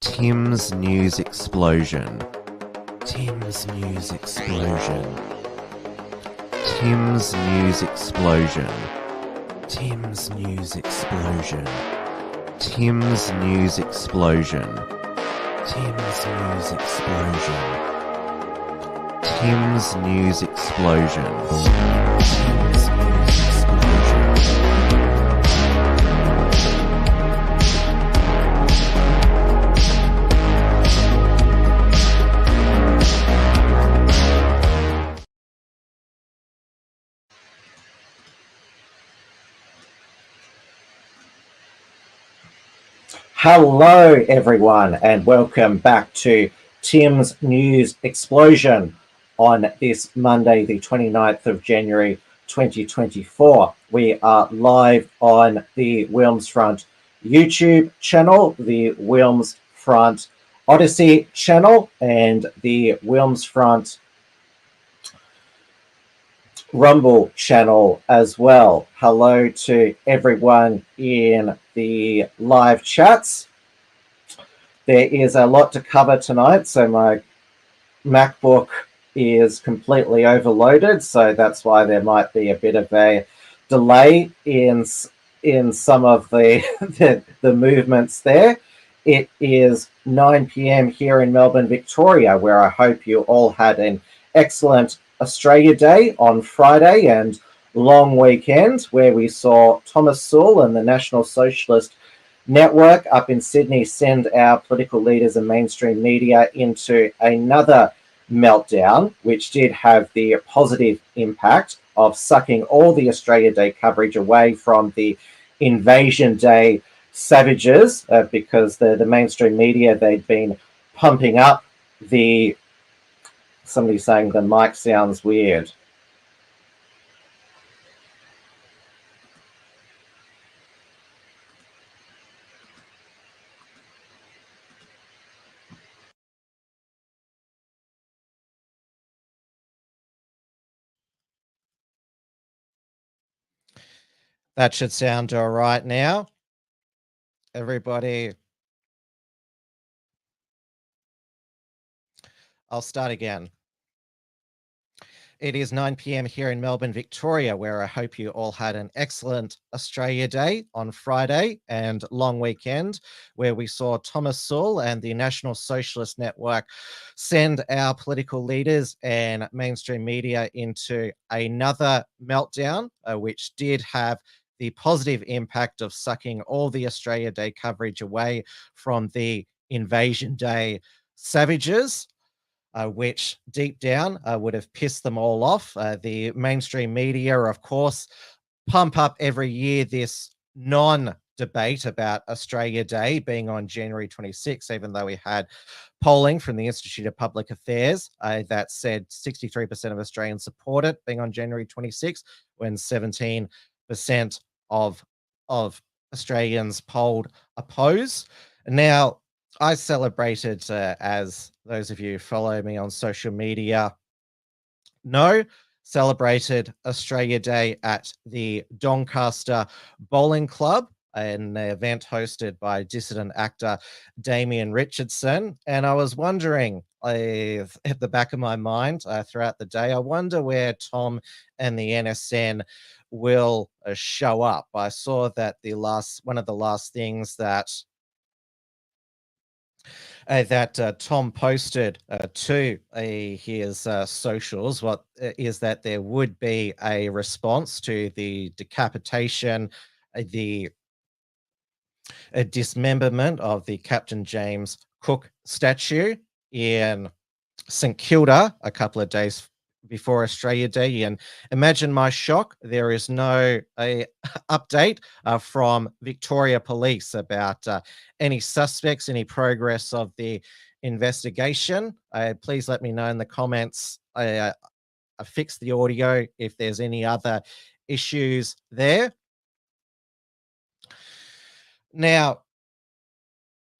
Tim's News Explosion. Tim's News Explosion. Tim's News Explosion. Tim's News Explosion. Tim's News Explosion. Tim's News Explosion. Tim's News Explosion. Tim's News Explosion. Hello, everyone, and welcome back to Tim's News Explosion on this Monday, the 29th of January, 2024. We are live on the Wilmsfront YouTube channel, the Wilmsfront Odyssey channel, and the Wilmsfront Rumble channel as well. Hello to everyone in the live chats. There is a lot to cover tonight, so my MacBook is completely overloaded, so that's why there might be a bit of a delay in some of the movements there. It is 9 p.m. here in Melbourne, Victoria, where I hope you all had an excellent Australia Day on Friday and long weekend, where we saw Thomas Sewell and the National Socialist Network up in Sydney send our political leaders and mainstream media into another meltdown, which did have the positive impact of sucking all the Australia Day coverage away from the Invasion Day savages, because the mainstream media, they'd been pumping up the... Somebody saying the mic sounds weird. That should sound all right now. Everybody, I'll start again. It is 9 p.m. here in Melbourne, Victoria, where I hope you all had an excellent Australia Day on Friday and long weekend, where we saw Thomas Sewell and the National Socialist Network send our political leaders and mainstream media into another meltdown, which did have the positive impact of sucking all the Australia Day coverage away from the Invasion Day savages. Which deep down would have pissed them all off. The mainstream media, of course, pump up every year this non-debate about Australia Day being on January 26, even though we had polling from the Institute of Public Affairs that said 63% of Australians support it being on January 26, when 17% of Australians polled oppose. Now, I celebrated, as those of you who follow me on social media know, celebrated Australia Day at the Doncaster Bowling Club, an event hosted by dissident actor Damien Richardson. And I was wondering, at the back of my mind throughout the day, I wonder where Tom and the NSN will show up. I saw that one of the last things that Tom posted to his socials is that there would be a response to the decapitation, the dismemberment of the Captain James Cook statue in St Kilda a couple of days before Australia Day. And imagine my shock, there is no update from Victoria Police about any suspects, any progress of the investigation. Please let me know in the comments. I fixed the audio if there's any other issues there. Now,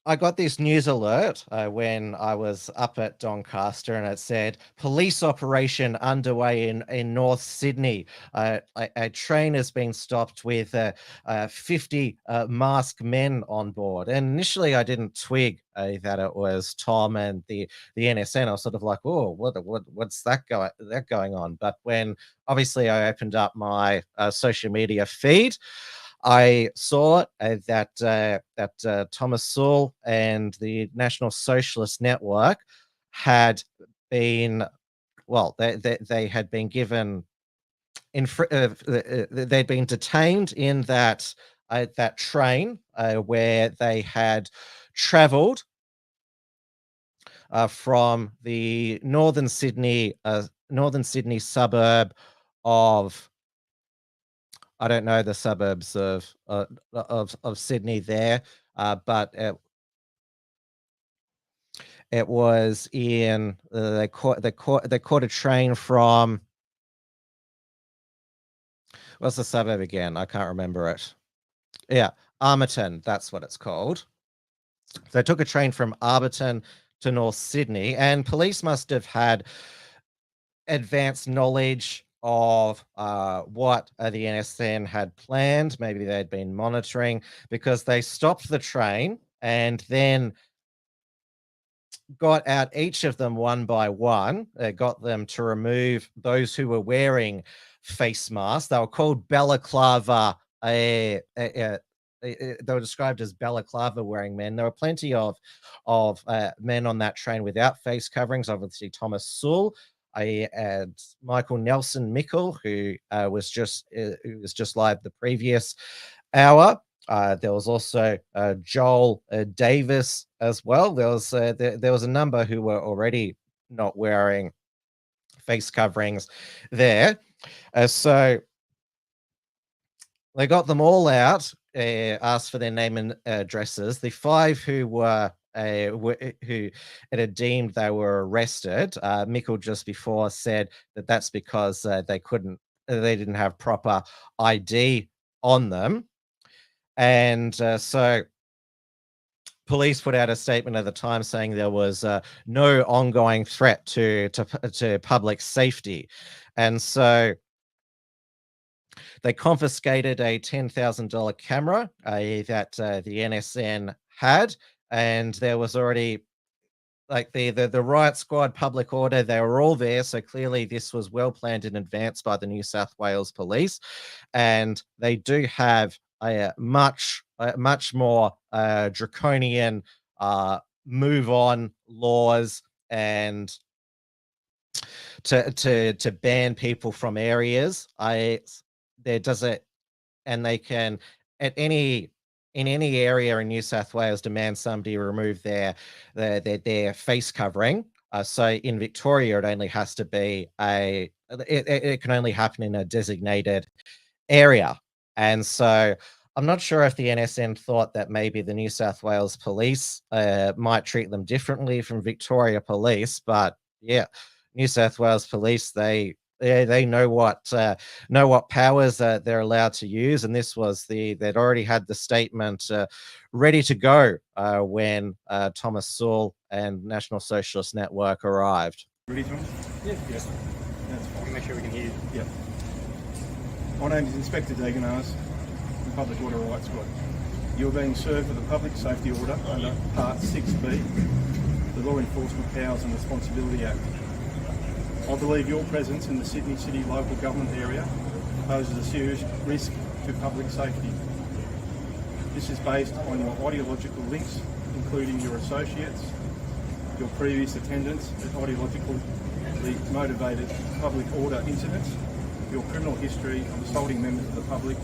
I got this news alert when I was up at Doncaster, and it said police operation underway in North Sydney. A train has been stopped with 50 masked men on board. And initially, I didn't twig that it was Tom and the NSN. I was sort of like, oh, what's that going on? But when obviously I opened up my social media feed, I saw that Thomas Sewell and the National Socialist Network had been, well, they had been given they'd been detained in that train where they had travelled from the northern Sydney suburb of, I don't know the suburbs of Sydney there, but it was in they caught a train from, what's the suburb again? I can't remember it. Yeah, Armiton, that's what it's called. So they took a train from Armiton to North Sydney, and police must have had advanced knowledge of what the NSN had planned. Maybe they'd been monitoring, because they stopped the train and then got out each of them one by one, got them to remove those who were wearing face masks. They were called balaclava. They were described as balaclava wearing men. There were plenty of men on that train without face coverings. Obviously, Thomas Sewell. I had Michael Nelson Mickle, who was just live the previous hour. There was also Joel Davis as well. There was a number who were already not wearing face coverings there. So they got them all out, asked for their name and addresses. The 5 who it had deemed they were arrested, Mickle just before said that that's because they didn't have proper ID on them. And so police put out a statement at the time saying there was no ongoing threat to public safety. And so they confiscated a $10,000 camera that the NSN had, and there was already, like, the riot squad, public order, they were all there. So clearly this was well planned in advance by the New South Wales police. And they do have a much more draconian move on laws, and to ban people from areas. There does it, and they can in any area in New South Wales demand somebody remove their face covering. So in Victoria, it only has to be it can only happen in a designated area. And so I'm not sure if the NSN thought that maybe the New South Wales police might treat them differently from Victoria police, but yeah, New South Wales police, they know what powers they're allowed to use, and this was they'd already had the statement ready to go when Thomas Sewell and National Socialist Network arrived. Ready, Tom? Yeah. Yes. That's fine. Make sure we can hear you. Yep. My name is Inspector Deganars from Public Order Rights Squad. You're being served with a public safety order under Part 6B, the Law Enforcement Powers and Responsibility Act. I believe your presence in the Sydney City local government area poses a serious risk to public safety. This is based on your ideological links, including your associates, your previous attendance at ideologically motivated public order incidents, your criminal history of assaulting members of the public,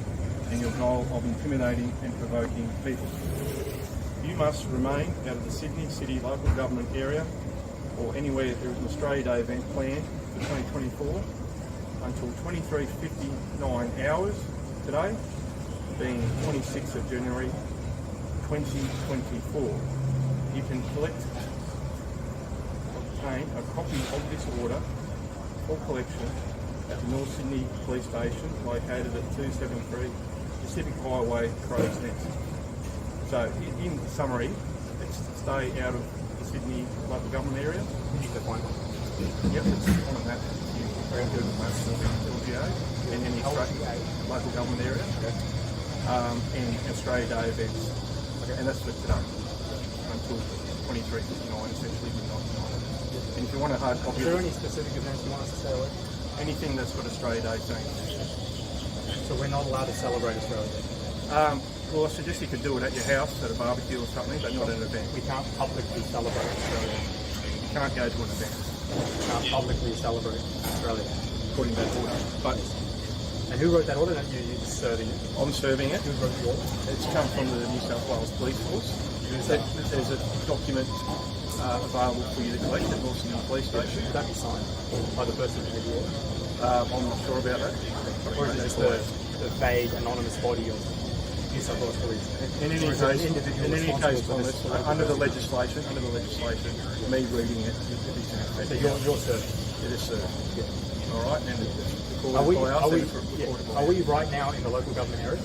and your goal of intimidating and provoking people. You must remain out of the Sydney City local government area or anywhere there is an Australia Day event planned for 2024 until 23:59 hours today, being 26th of January 2024. You can obtain a copy of this order for collection at the North Sydney Police Station located at 273 Pacific Highway, Crows Nest. So in summary, stay out of the Sydney local government area. Can you define that? Yep, it's on a map. You Google Maps, LGA, and then the local government area, and Australia Day events. Okay. And that's lifted up until 23:59, essentially midnight tonight. And if you want a hard copy, is there any specific events you want us to stay away? Anything that's got Australia Day saying. So we're not allowed to celebrate Australia Day? Well, I suggest you could do it at your house at a barbecue or something, but not at an event. We can't publicly celebrate Australia Day. You can't go to an event. We can't publicly celebrate Australia Day. According to that order. But and who wrote that order? You're just serving it? I'm serving it. Who wrote the order? It's come from the New South Wales Police Force. There's a document available for you to collect at North Sydney Police Station. Should that be signed by the person who did the order? I'm not sure about that. Or is it just the vague, anonymous body of New South Wales Police? In any case, Thomas, under the legislation, me reading it is So you're serving? It is served. Yeah. All right. And are we right now in the local government area?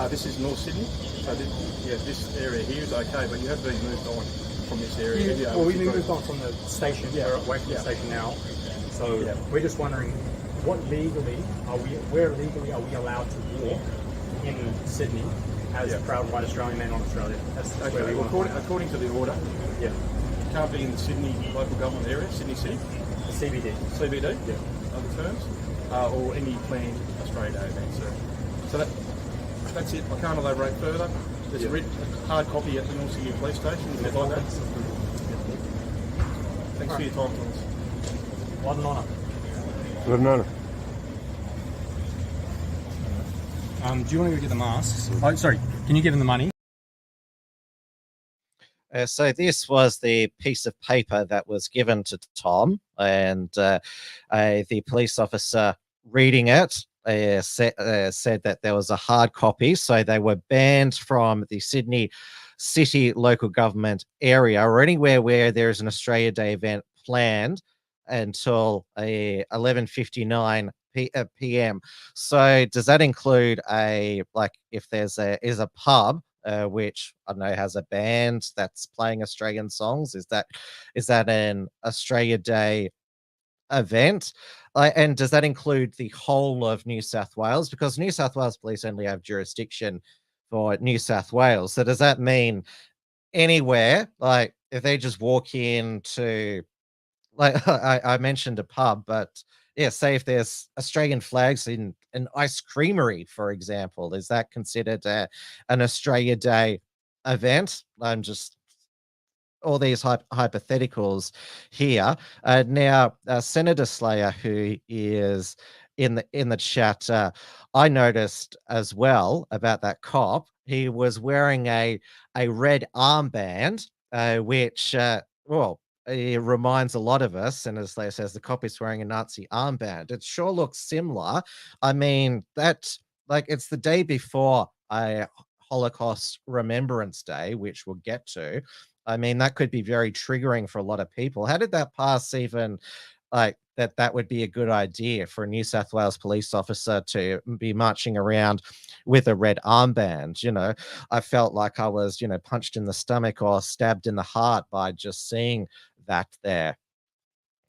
This is North Sydney. So this area here is okay, but you have been moved on from this area. Yeah, well, we've been moved on from the station. Yeah. We're away from the station now. So we're just wondering, where legally are we allowed to walk in Sydney as proud white Australian men on Australia? That's where we want. According to the order, you can't be in the Sydney local government area, Sydney City. The CBD. CBD, other terms, or any planned Australia Day events. So that's it. I can't elaborate further. There's a hard copy at the North Sydney Police Station. If you'd like that. Thanks for your time, Thomas. What an honour. What an honour. Do you want to go get the masks? Oh, sorry. Can you give him the money? So this was the piece of paper that was given to Tom, and the police officer reading it said that there was a hard copy, so they were banned from the Sydney City local government area or anywhere where there is an Australia Day event planned until 11:59 p.m. So does that include if there's a pub which I don't know has a band that's playing Australian songs? Is that an Australia Day event? And does that include the whole of New South Wales? Because New South Wales Police only have jurisdiction for New South Wales. So does that mean anywhere? Like if they just walk into, like I mentioned a pub, but say if there's Australian flags in an ice creamery, for example, is that considered an Australia Day event? I'm just all these hypotheticals here. Now, Senator Slayer, who is in the chat, I noticed as well about that cop. He was wearing a red armband, which it reminds a lot of us, and as Slayer says, the cop is wearing a Nazi armband. It sure looks similar. I mean, that's it's the day before a Holocaust Remembrance Day, which we'll get to. I mean, that could be very triggering for a lot of people. How did that pass even that would be a good idea for a New South Wales police officer to be marching around with a red armband? I felt like I was, punched in the stomach or stabbed in the heart by just seeing that there.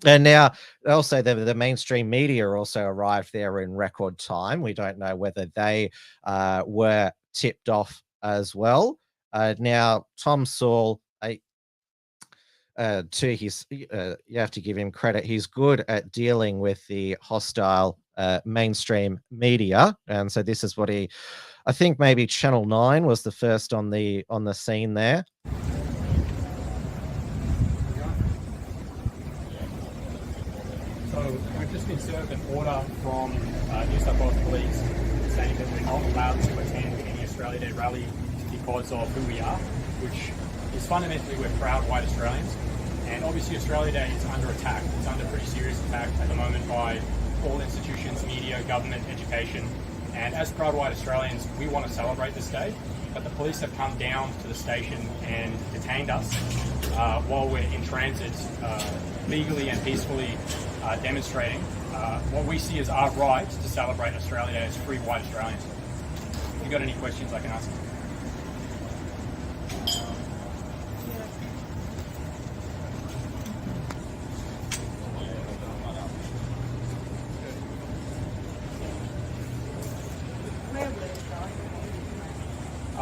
And now also the mainstream media also arrived there in record time. We don't know whether they were tipped off as well. Now, Tom Sewell, to his, you have to give him credit. He's good at dealing with the hostile mainstream media, and so this is what I think maybe Channel 9 was the first on the scene there. So we've just been served an order from New South Wales Police saying that we're not allowed to attend any Australia Day rally because of who we are, which is fundamentally we're proud white Australians. And obviously Australia Day is under attack. It's under pretty serious attack at the moment by all institutions, media, government, education. And as proud white Australians, we want to celebrate this day, but the police have come down to the station and detained us while we're in transit, legally and peacefully demonstrating what we see as our right to celebrate Australia Day as free white Australians. If you've got any questions, I can ask.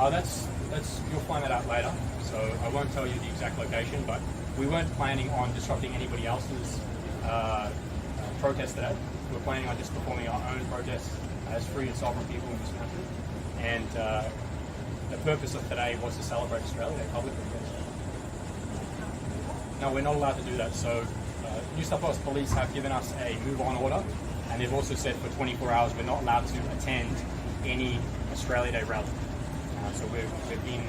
You'll find that out later. So I won't tell you the exact location, but we weren't planning on disrupting anybody else's protest today. We're planning on just performing our own protests as free and sovereign people in this country. And the purpose of today was to celebrate Australia Day publicly. No, we're not allowed to do that. So New South Wales Police have given us a move-on order, and they've also said for 24 hours we're not allowed to attend any Australia Day rally. So we've been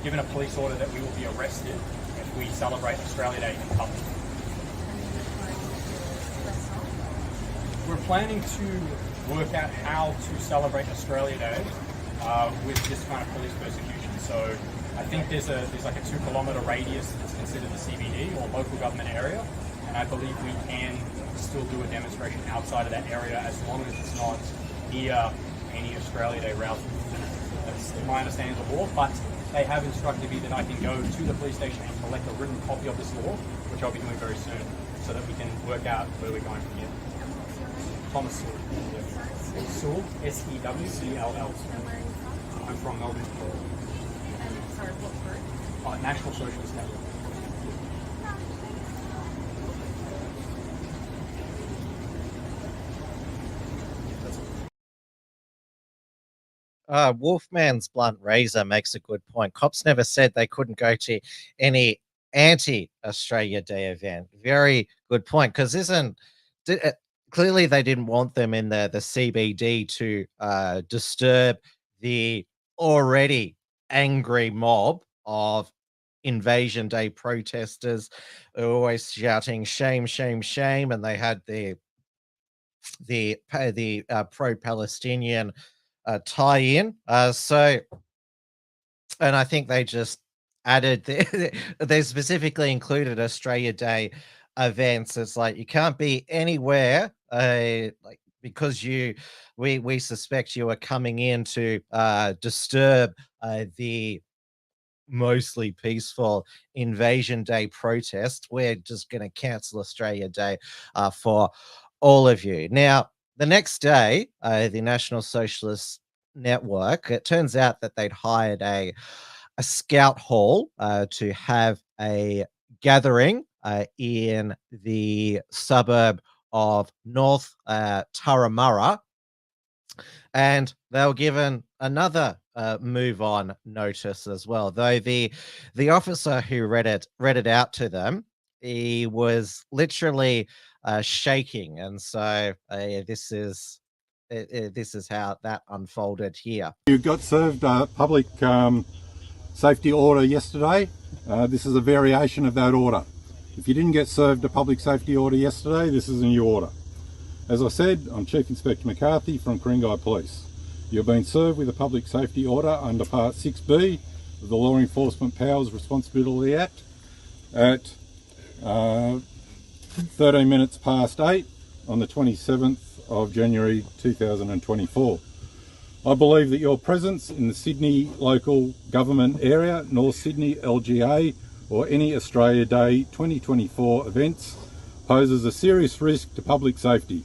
given a police order that we will be arrested if we celebrate Australia Day in public. We're planning to work out how to celebrate Australia Day with this kind of police persecution. So I think there's like a 2-kilometre radius that's considered the CBD or local government area, and I believe we can still do a demonstration outside of that area as long as it's not near any Australia Day rally. That's my understanding of the law, but they have instructed me that I can go to the police station and collect a written copy of this law, which I'll be doing very soon, so that we can work out where we're going from here. Thomas Sewell. Sewell, S-E-W-E-L-L. I'm from Melbourne, Victoria. Sorry, what group? National Socialist Network. Wolfman's blunt razor makes a good point. Cops never said they couldn't go to any anti-Australia Day event. Very good point. Because clearly they didn't want them in the CBD to disturb the already angry mob of Invasion Day protesters who were always shouting shame, shame, shame, and they had the pro-Palestinian tie-in. And I think they just added they specifically included Australia Day events. It's like you can't be anywhere like because we suspect you are coming in to disturb the mostly peaceful Invasion Day protest. We're just going to cancel Australia Day for all of you. Now, the next day, the National Socialist Network, it turns out that they'd hired a scout hall to have a gathering in the suburb of North Turramurra, and they were given another move on notice as well. Though the officer who read it out to them, he was literally shaking, and so this is how that unfolded here. You got served a public safety order yesterday. This is a variation of that order. If you didn't get served a public safety order yesterday, this is a new order. As I said, I'm Chief Inspector McCarthy from Ku-ring-gai Police. You're being served with a public safety order under Part 6B of the Law Enforcement Powers Responsibility Act at 13 minutes past 8 on the 27th of January 2024. I believe that your presence in the Sydney local government area, North Sydney LGA, or any Australia Day 2024 events poses a serious risk to public safety.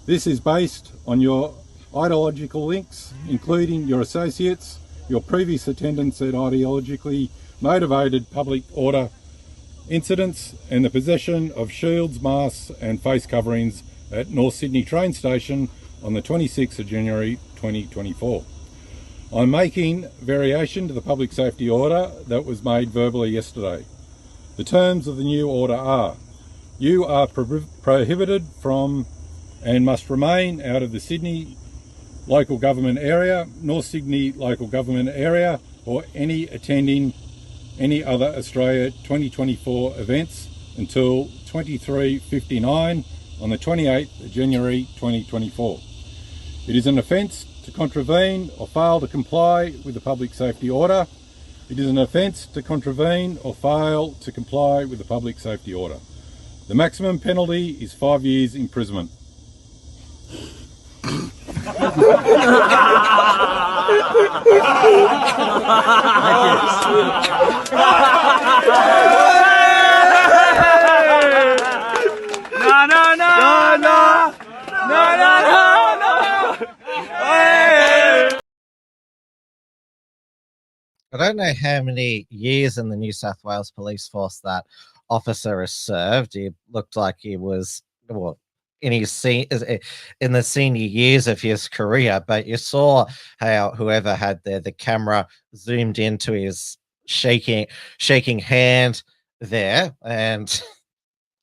This is based on your ideological links, including your associates, your previous attendance at ideologically motivated public order incidents, and the possession of shields, masks and face coverings at North Sydney train station on the 26th of January 2024. I'm making variation to the public safety order that was made verbally yesterday. The terms of the new order are: you are prohibited from and must remain out of the Sydney local government area, North Sydney local government area, or any attending any other Australia 2024 events until 23:59 on the 28th of January 2024. It is an offence to contravene or fail to comply with the public safety order. It is an offence to contravene or fail to comply with the public safety order. The maximum penalty is 5 years imprisonment. No. I don't know how many years in the New South Wales Police Force that officer has served. He looked like he was, well, in in the senior years of his career, but you saw how whoever had the camera zoomed into his shaking hand there, and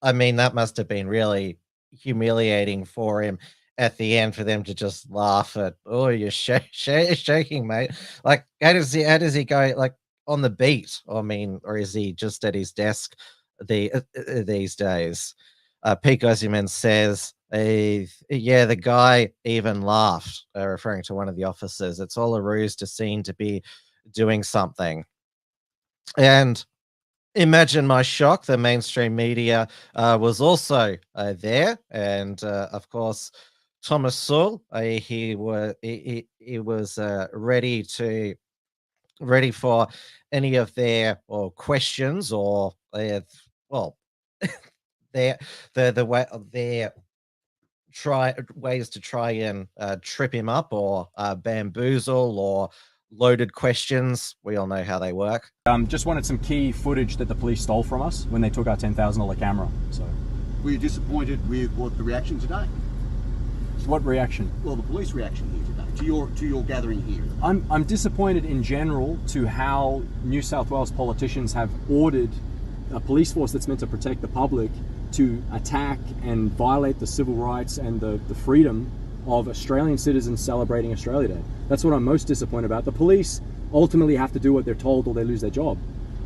I mean that must have been really humiliating for him at the end for them to just laugh at, oh, you're shaking, mate. Like, how does he go, like, on the beat? I mean, or is he just at his desk these days? Pete Gosman says, yeah, the guy even laughed, referring to one of the officers. It's all a ruse to seem to be doing something. And imagine my shock. The mainstream media was also there, and of course, Thomas Sewell. He was ready for any of their or questions or well their the way their ways to try and trip him up or bamboozle or loaded questions. We all know how they work. Just wanted some key footage that the police stole from us when they took our $10,000 camera. So, were you disappointed with what the reaction today? what reaction? Well, the police reaction here today to your gathering here. I'm disappointed in general to how New South Wales politicians have ordered a police force that's meant to protect the public to attack and violate the civil rights and the freedom of Australian citizens celebrating Australia Day. That's what I'm most disappointed about. The police ultimately have to do what they're told or they lose their job.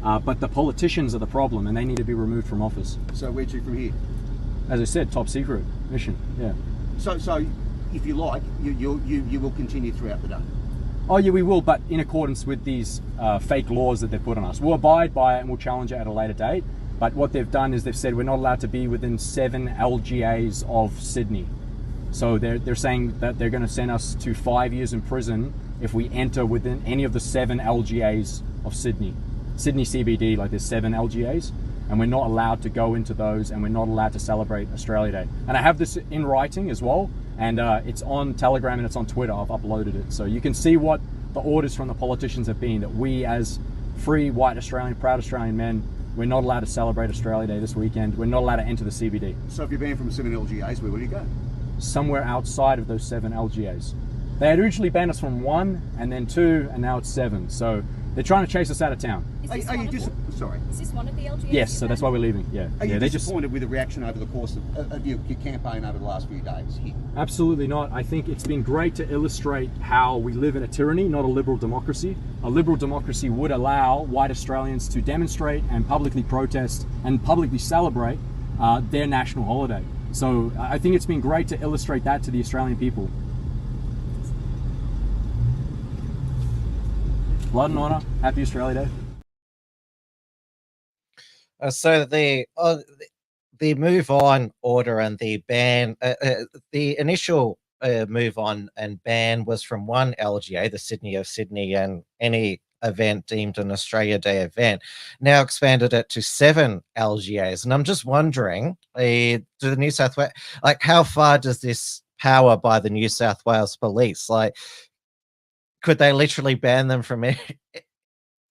But the politicians are the problem and they need to be removed from office. So where to from here? As I said, top secret mission, yeah. So if you like, you will continue throughout the day? Oh yeah, we will, but in accordance with these fake laws that they've put on us. We'll abide by it and we'll challenge it at a later date. But what they've done is they've said we're not allowed to be within 7 LGAs of Sydney. So they're saying that they're going to send us to 5 years in prison if we enter within any of the 7 LGAs of Sydney. Sydney CBD, like there's 7 LGAs, and we're not allowed to go into those, and we're not allowed to celebrate Australia Day. And I have this in writing as well, and it's on Telegram and it's on Twitter. I've uploaded it. So you can see what the orders from the politicians have been, that we as free, white Australian, proud Australian men, we're not allowed to celebrate Australia Day this weekend. We're not allowed to enter the CBD. So if you're banned from 7 LGAs, where will you go? Somewhere outside of those 7 LGAs. They had originally banned us from 1 and then 2 and now it's 7. So they're trying to chase us out of town. Are you sorry? Is this one of the LGAs? Yes, so that's why we're leaving. Yeah. Are you they disappointed with the reaction over the course of your campaign over the last few days here? Absolutely not. I think it's been great to illustrate how we live in a tyranny, not a liberal democracy. A liberal democracy would allow white Australians to demonstrate and publicly protest and publicly celebrate their national holiday. So I think it's been great to illustrate that to the Australian people. Blood and honour. Happy Australia Day. So the move on order and the ban, the initial move on and ban was from 1 LGA, the Sydney of Sydney, and any event deemed an Australia Day event. Now expanded it to 7 LGAs, and I'm just wondering, do the New South Wales, like, how far does this power by the New South Wales Police, like, could they literally ban them from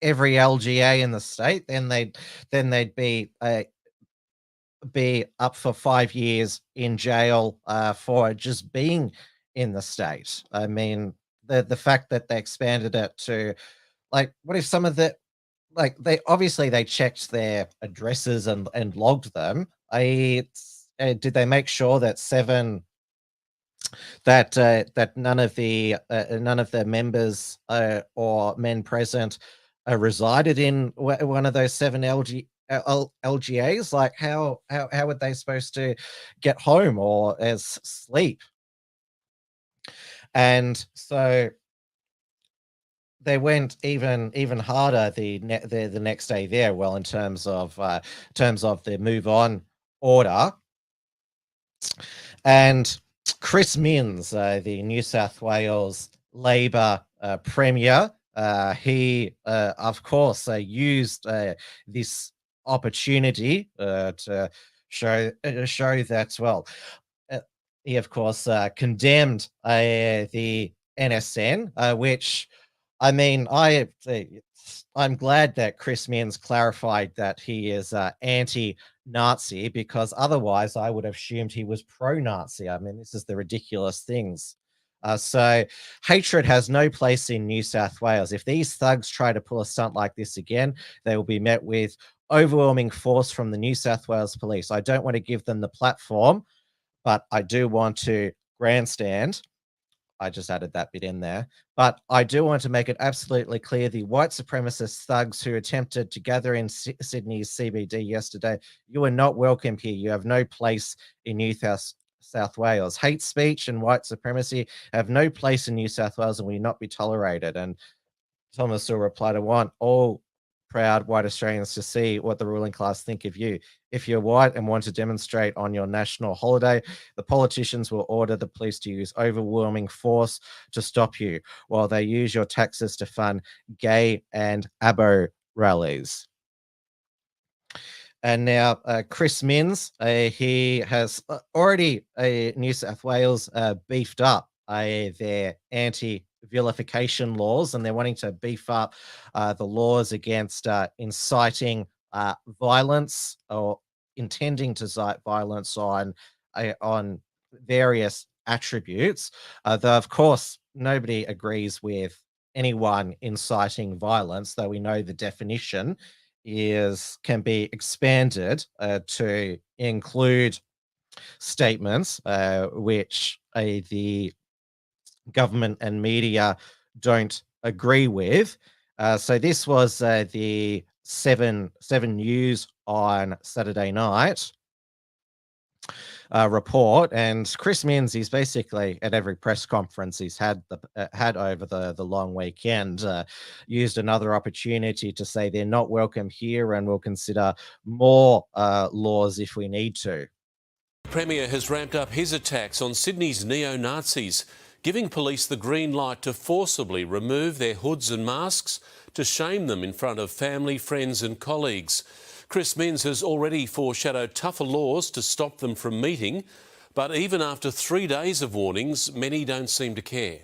every LGA in the state? Then they'd be up for 5 years in jail for just being in the state. I mean, the fact that they expanded it to, like, what if some of the, like, they checked their addresses and logged them. Did they make sure that that none of the members or men present resided in one of those 7 LGAs? Like, how would they supposed to get home or as sleep? And so they went even harder the next day there. Well, in terms of the move on order, and Chris Minns, the New South Wales Labor Premier, he, of course, used this opportunity to show that, well, he, of course, condemned the NSN, which, I mean, I'm glad that Chris Minns clarified that he is anti-Nazi, because otherwise I would have assumed he was pro-Nazi. I mean, this is the ridiculous things. So hatred has no place in New South Wales. If these thugs try to pull a stunt like this again, they will be met with overwhelming force from the New South Wales Police. I don't want to give them the platform, but I do want to grandstand. I just added that bit in there. But I do want to make it absolutely clear, the white supremacist thugs who attempted to gather in Sydney's CBD yesterday, you are not welcome here. You have no place in New South Wales. Hate speech and white supremacy have no place in New South Wales and will not be tolerated. And Thomas Sewell replied, I want all proud white Australians to see what the ruling class think of you. If you're white and want to demonstrate on your national holiday, the politicians will order the police to use overwhelming force to stop you, while they use your taxes to fund gay and abo rallies. And now Chris Minns, he has already New South Wales beefed up their anti-vilification laws, and they're wanting to beef up the laws against inciting violence or intending to incite violence on various attributes. Though, of course, nobody agrees with anyone inciting violence, though we know the definition can be expanded to include statements which the government and media don't agree with. So this was the 7 News on Saturday night report, and Chris Minns is basically at every press conference he's had over the long weekend used another opportunity to say they're not welcome here and will consider more laws if we need to. The Premier has ramped up his attacks on Sydney's neo-Nazis, giving police the green light to forcibly remove their hoods and masks to shame them in front of family, friends and colleagues. Chris Minns has already foreshadowed tougher laws to stop them from meeting, but even after 3 days of warnings, many don't seem to care.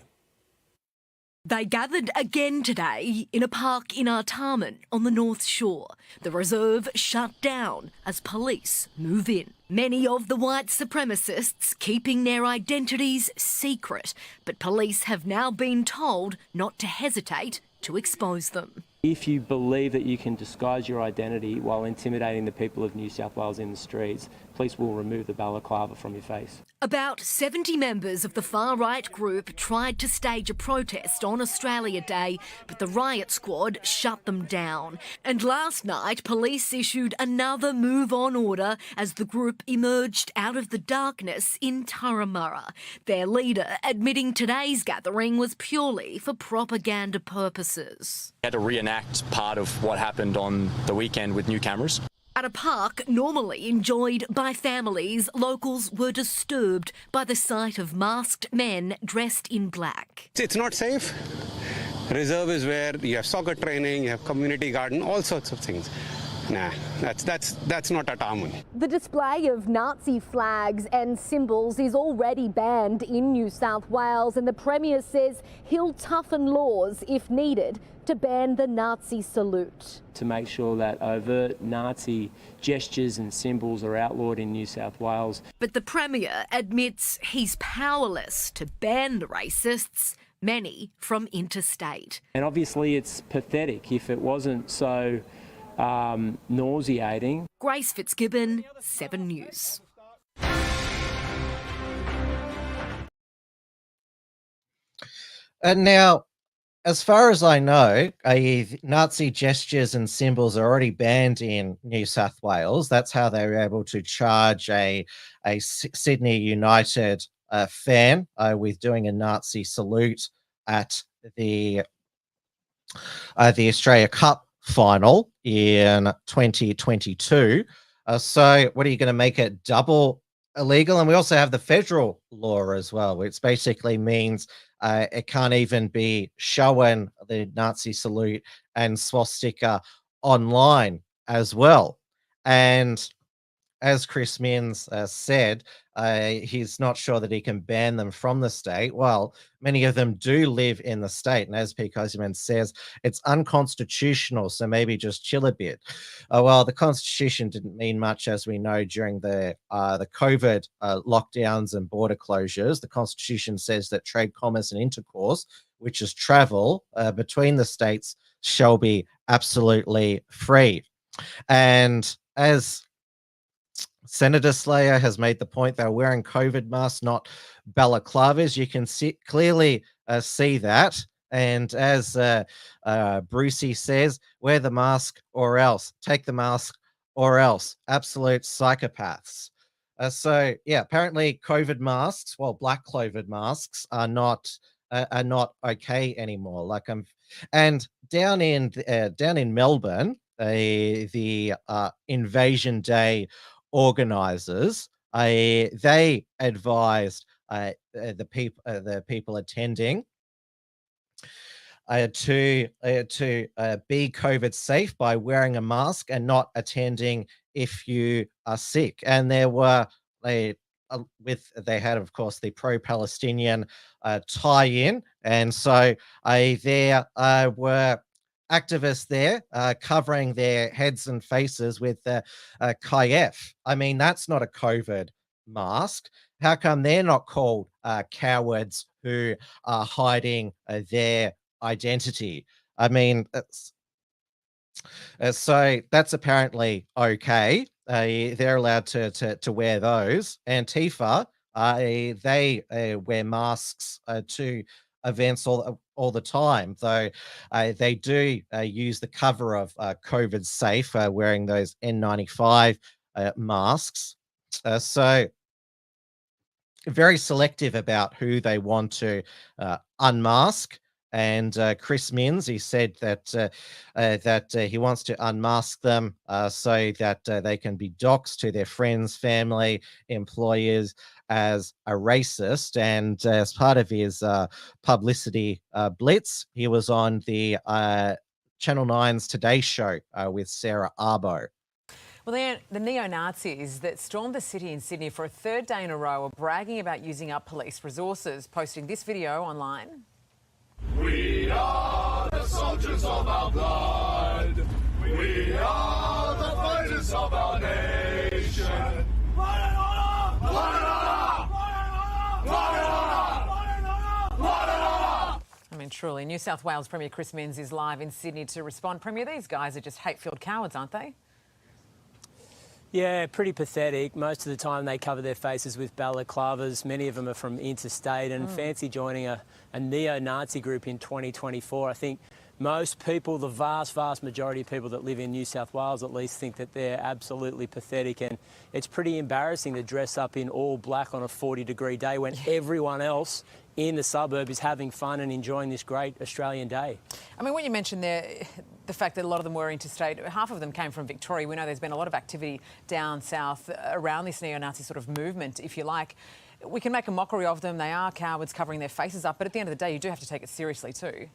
They gathered again today in a park in Artarmon on the North Shore. The reserve shut down as police move in. Many of the white supremacists keeping their identities secret, but police have now been told not to hesitate to expose them. If you believe that you can disguise your identity while intimidating the people of New South Wales in the streets, police will remove the balaclava from your face. About 70 members of the far-right group tried to stage a protest on Australia Day, but the riot squad shut them down. And last night, police issued another move-on order as the group emerged out of the darkness in Turramurra. Their leader admitting today's gathering was purely for propaganda purposes. We had to reenact part of what happened on the weekend with new cameras. At a park normally enjoyed by families, locals were disturbed by the sight of masked men dressed in black. It's not safe. Reserve is where you have soccer training, you have community garden, all sorts of things. Nah, that's not Artarmon. The display of Nazi flags and symbols is already banned in New South Wales, and the Premier says he'll toughen laws if needed to ban the Nazi salute. To make sure that overt Nazi gestures and symbols are outlawed in New South Wales. But the Premier admits he's powerless to ban the racists, many from interstate. And obviously it's pathetic if it wasn't so nauseating. Grace Fitzgibbon, 7 News. And now, as far as I know, Nazi gestures and symbols are already banned in New South Wales. That's how they were able to charge a Sydney United fan with doing a Nazi salute at the Australia Cup final in 2022. So what are you going to make it double illegal? And we also have the federal law as well, which basically means it can't even be showing the Nazi salute and swastika online as well. And as Chris Minns said, he's not sure that he can ban them from the state. Well, many of them do live in the state, and as Pete Kosiman says, it's unconstitutional, so maybe just chill a bit. Well, the Constitution didn't mean much, as we know, during the COVID lockdowns and border closures. The Constitution says that trade, commerce, and intercourse, which is travel between the states, shall be absolutely free. And as Senator Slayer has made the point, they're wearing COVID masks, not balaclavas. You can clearly see that. And as Brucey says, wear the mask or else. Take the mask or else. Absolute psychopaths. So yeah, apparently COVID masks, well, black COVID masks are not okay anymore. And down in Melbourne, the Invasion Day organizers, they advised the people attending to be COVID safe by wearing a mask and not attending if you are sick. And there were they had, of course, the pro-Palestinian tie-in, and so there were activists there covering their heads and faces with Kayef. I mean, that's not a COVID mask. How come they're not called cowards who are hiding their identity? I mean, so that's apparently okay. They're allowed to wear those. Antifa, they wear masks to events all the time, though they do use the cover of COVID safe, wearing those N95 masks. So very selective about who they want to unmask. And Chris Minns, he said that he wants to unmask them so that they can be doxxed to their friends, family, employers as a racist. And as part of his publicity blitz, he was on the Channel 9's Today Show with Sarah Arbo. Well, the neo-Nazis that stormed the city in Sydney for a third day in a row are bragging about using up police resources, posting this video online. We are the soldiers of our blood. We are the fighters of our nation. Blood and honor! Blood and honor! Blood and honor! Blood and honor! I mean, truly, New South Wales Premier Chris Minns is live in Sydney to respond. Premier, these guys are just hate-filled cowards, aren't they? Yeah, pretty pathetic. Most of the time they cover their faces with balaclavas. Many of them are from interstate and fancy joining a neo-Nazi group in 2024. I think most people, the vast majority of people that live in New South Wales at least, think that they're absolutely pathetic, and it's pretty embarrassing to dress up in all black on a 40-degree day when everyone else in the suburb is having fun and enjoying this great Australian day. I mean, when you mentioned there the fact that a lot of them were interstate, half of them came from Victoria. We know there's been a lot of activity down south around this neo-Nazi sort of movement, if you like. We can make a mockery of them. They are cowards covering their faces up, but at the end of the day, you do have to take it seriously too.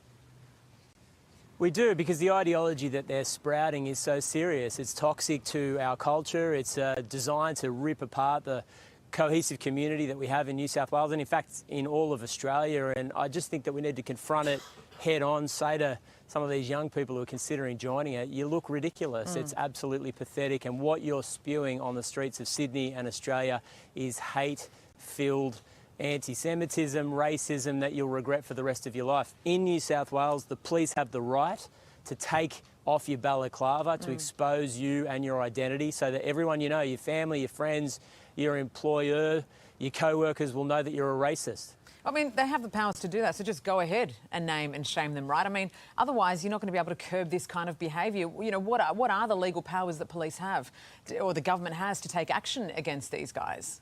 We do, because the ideology that they're sprouting is so serious. It's toxic to our culture. It's designed to rip apart the cohesive community that we have in New South Wales and in fact in all of Australia, and I just think that we need to confront it head on, say to some of these young people who are considering joining it, you look ridiculous. It's absolutely pathetic, and what you're spewing on the streets of Sydney and Australia is hate-filled anti-Semitism, racism that you'll regret for the rest of your life. In New South Wales, the police have the right to take off your balaclava, to expose you and your identity so that everyone you know, your family, your friends, your employer, your co-workers will know that you're a racist. I mean, they have the powers to do that, so just go ahead and name and shame them, right? I mean, otherwise you're not going to be able to curb this kind of behaviour. You know, what are the legal powers that police have, or the government has, to take action against these guys?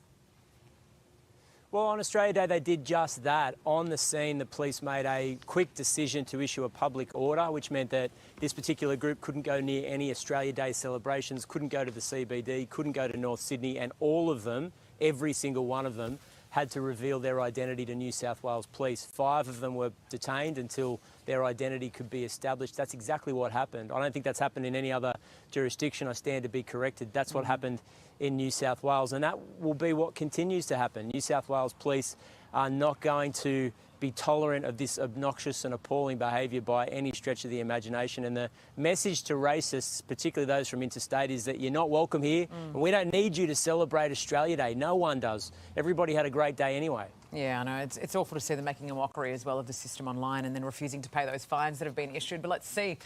Well, on Australia Day, they did just that. On the scene, the police made a quick decision to issue a public order, which meant that this particular group couldn't go near any Australia Day celebrations, couldn't go to the CBD, couldn't go to North Sydney, and all of them, every single one of them, had to reveal their identity to New South Wales Police. 5 of them were detained until their identity could be established. That's exactly what happened. I don't think that's happened in any other jurisdiction. I stand to be corrected. That's what happened in New South Wales, and that will be what continues to happen. New South Wales Police are not going to be tolerant of this obnoxious and appalling behaviour by any stretch of the imagination. And the message to racists, particularly those from interstate, is that you're not welcome here, and we don't need you to celebrate Australia Day. No one does. Everybody had a great day anyway. Yeah, I know. It's awful to see them making a mockery as well of the system online and then refusing to pay those fines that have been issued. But let's see.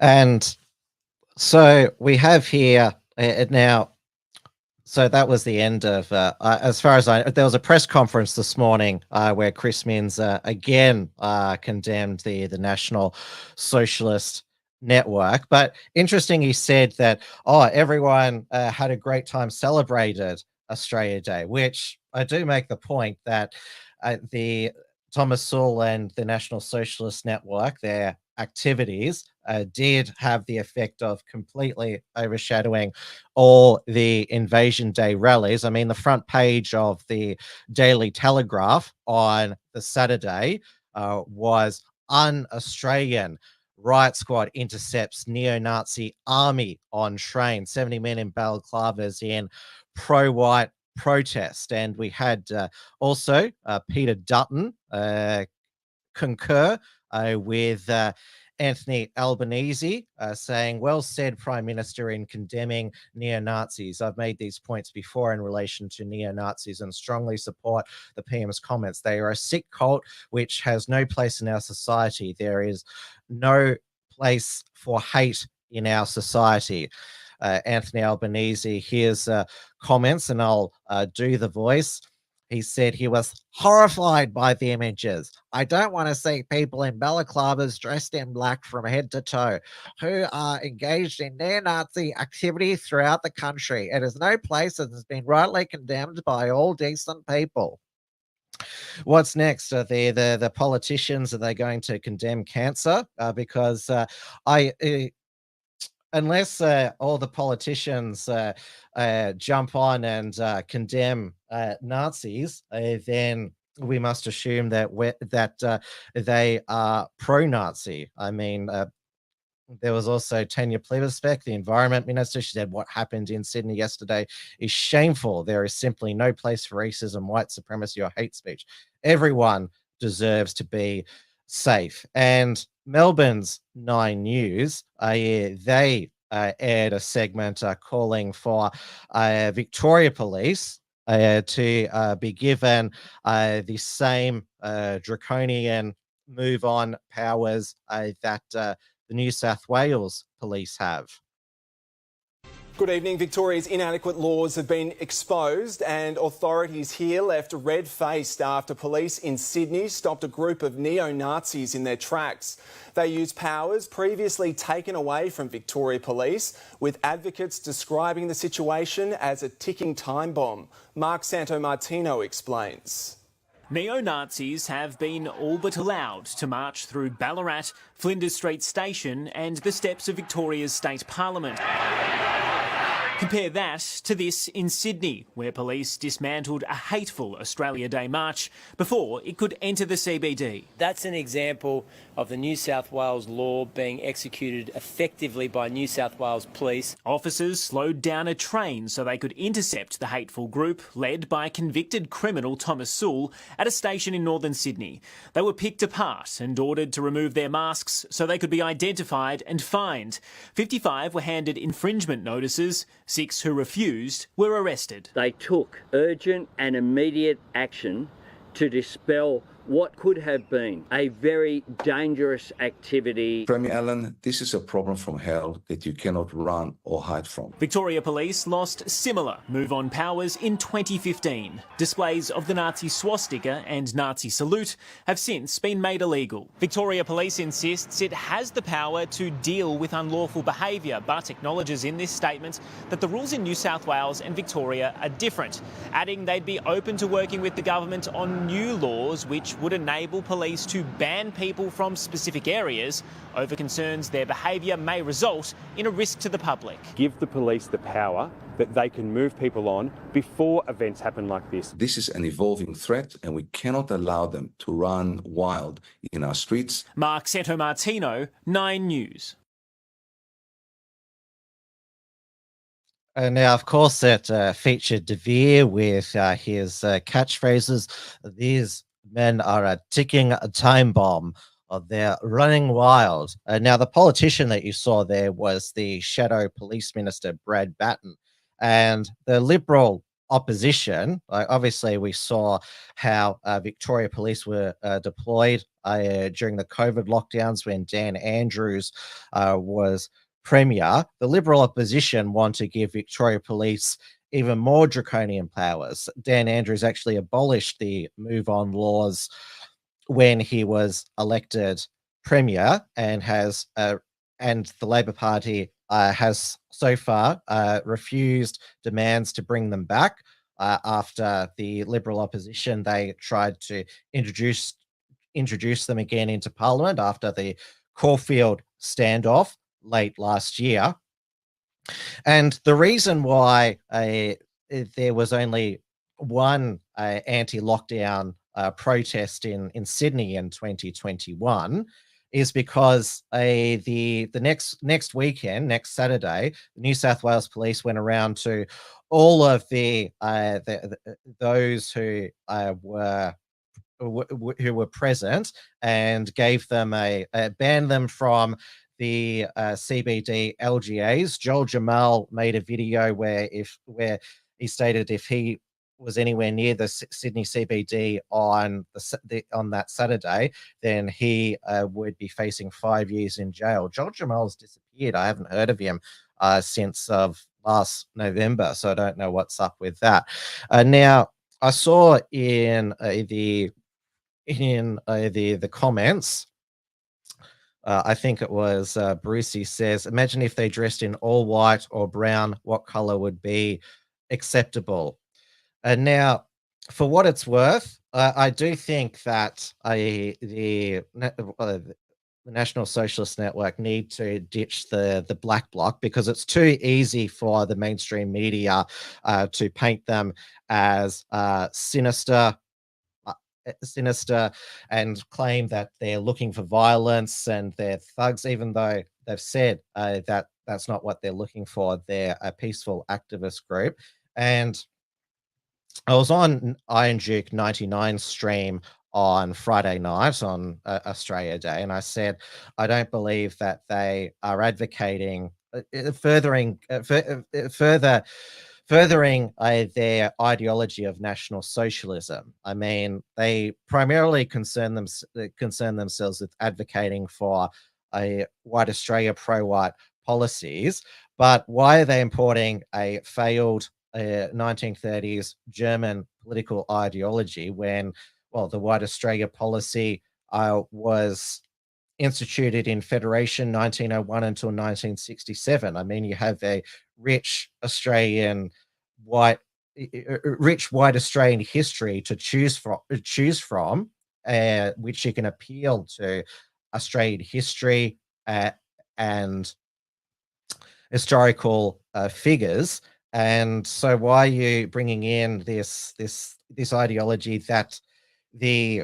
And so we have here now. So that was the end of, as far as there was a press conference this morning where Chris Minns again condemned the National Socialist Network. But interesting, he said that, everyone had a great time, celebrated Australia Day, which I do make the point that the Thomas Sewell and the National Socialist Network, their activities did have the effect of completely overshadowing all the Invasion Day rallies. I mean, the front page of the Daily Telegraph on the Saturday was un-Australian. Riot squad intercepts neo-Nazi army on train. 70 men in balaclavas in pro-white protest. And we had also Peter Dutton concur with Anthony Albanese saying, well said, Prime Minister, in condemning neo-Nazis. I've made these points before in relation to neo-Nazis and strongly support the PM's comments. They are a sick cult which has no place in our society. There is no place for hate in our society. Anthony Albanese, here's comments, and I'll do the voice. He said he was horrified by the images. I don't want to see people in balaclavas dressed in black from head to toe who are engaged in neo-Nazi activity throughout the country. It is no place that has been rightly condemned by all decent people. What's next? The politicians, are they going to condemn cancer? Because unless all the politicians jump on and condemn Nazis, then we must assume that they are pro-Nazi. I mean, there was also Tanya Plibersbeck, the Environment Minister. She said what happened in Sydney yesterday is shameful. There is simply no place for racism, white supremacy, or hate speech. Everyone deserves to be safe. And Melbourne's 9 News, they aired a segment calling for Victoria Police to be given the same draconian move-on powers that the New South Wales Police have. Good evening. Victoria's inadequate laws have been exposed and authorities here left red-faced after police in Sydney stopped a group of neo-Nazis in their tracks. They used powers previously taken away from Victoria Police, with advocates describing the situation as a ticking time bomb. Mark Santomartino explains. Neo-Nazis have been all but allowed to march through Ballarat, Flinders Street Station and the steps of Victoria's State Parliament. Compare that to this in Sydney, where police dismantled a hateful Australia Day march before it could enter the CBD. That's an example of the New South Wales law being executed effectively by New South Wales Police. Officers slowed down a train so they could intercept the hateful group, led by convicted criminal Thomas Sewell, at a station in northern Sydney. They were picked apart and ordered to remove their masks so they could be identified and fined. 55 were handed infringement notices. 6 who refused were arrested. They took urgent and immediate action to dispel what could have been a very dangerous activity. Premier Allen, this is a problem from hell that you cannot run or hide from. Victoria Police lost similar move-on powers in 2015. Displays of the Nazi swastika and Nazi salute have since been made illegal. Victoria Police insists it has the power to deal with unlawful behaviour, but acknowledges in this statement that the rules in New South Wales and Victoria are different, adding they'd be open to working with the government on new laws which which would enable police to ban people from specific areas over concerns their behaviour may result in a risk to the public. Give the police the power that they can move people on before events happen like this. This is an evolving threat, and we cannot allow them to run wild in our streets. Mark Santomartino, 9 News. Now, of course, it featured De Vere with his catchphrases. These men are a ticking time bomb. They're running wild. Now, the politician that you saw there was the Shadow Police Minister, Brad Batten. And the Liberal opposition, obviously we saw how Victoria Police were deployed during the COVID lockdowns when Dan Andrews was Premier. The Liberal opposition want to give Victoria Police even more draconian powers. Dan Andrews actually abolished the Move On laws when he was elected Premier, and has and the Labor Party has so far refused demands to bring them back. After the Liberal opposition, they tried to introduce them again into Parliament after the Caulfield standoff late last year. And the reason why there was only one anti-lockdown protest in Sydney in 2021 is because the next weekend, next Saturday, the New South Wales Police went around to all of those who were present and gave them banned them from the CBD LGAs. Joel Jamal made a video where he stated if he was anywhere near the Sydney CBD on that Saturday, then he would be facing 5 years in jail. Joel Jamal's disappeared. I haven't heard of him since last November, so I don't know what's up with that. Now, I saw in the comments, I think it was Brucey says, imagine if they dressed in all white or brown, what color would be acceptable? Now, for what it's worth, I do think that the National Socialist Network need to ditch the black bloc, because it's too easy for the mainstream media to paint them as sinister and claim that they're looking for violence and they're thugs, even though they've said that that's not what they're looking for. They're a peaceful activist group. And I was on Iron Duke 99 stream on Friday night on Australia Day, and I said I don't believe that they are advocating furthering their ideology of National Socialism. I mean, they primarily concern themselves with advocating for a white Australia, pro-white policies, but why are they importing a failed 1930s German political ideology when, well, the white Australia policy was instituted in Federation 1901 until 1967. I mean, you have a rich white Australian history to choose from, which you can appeal to Australian history and historical figures. And so, why are you bringing in this ideology that the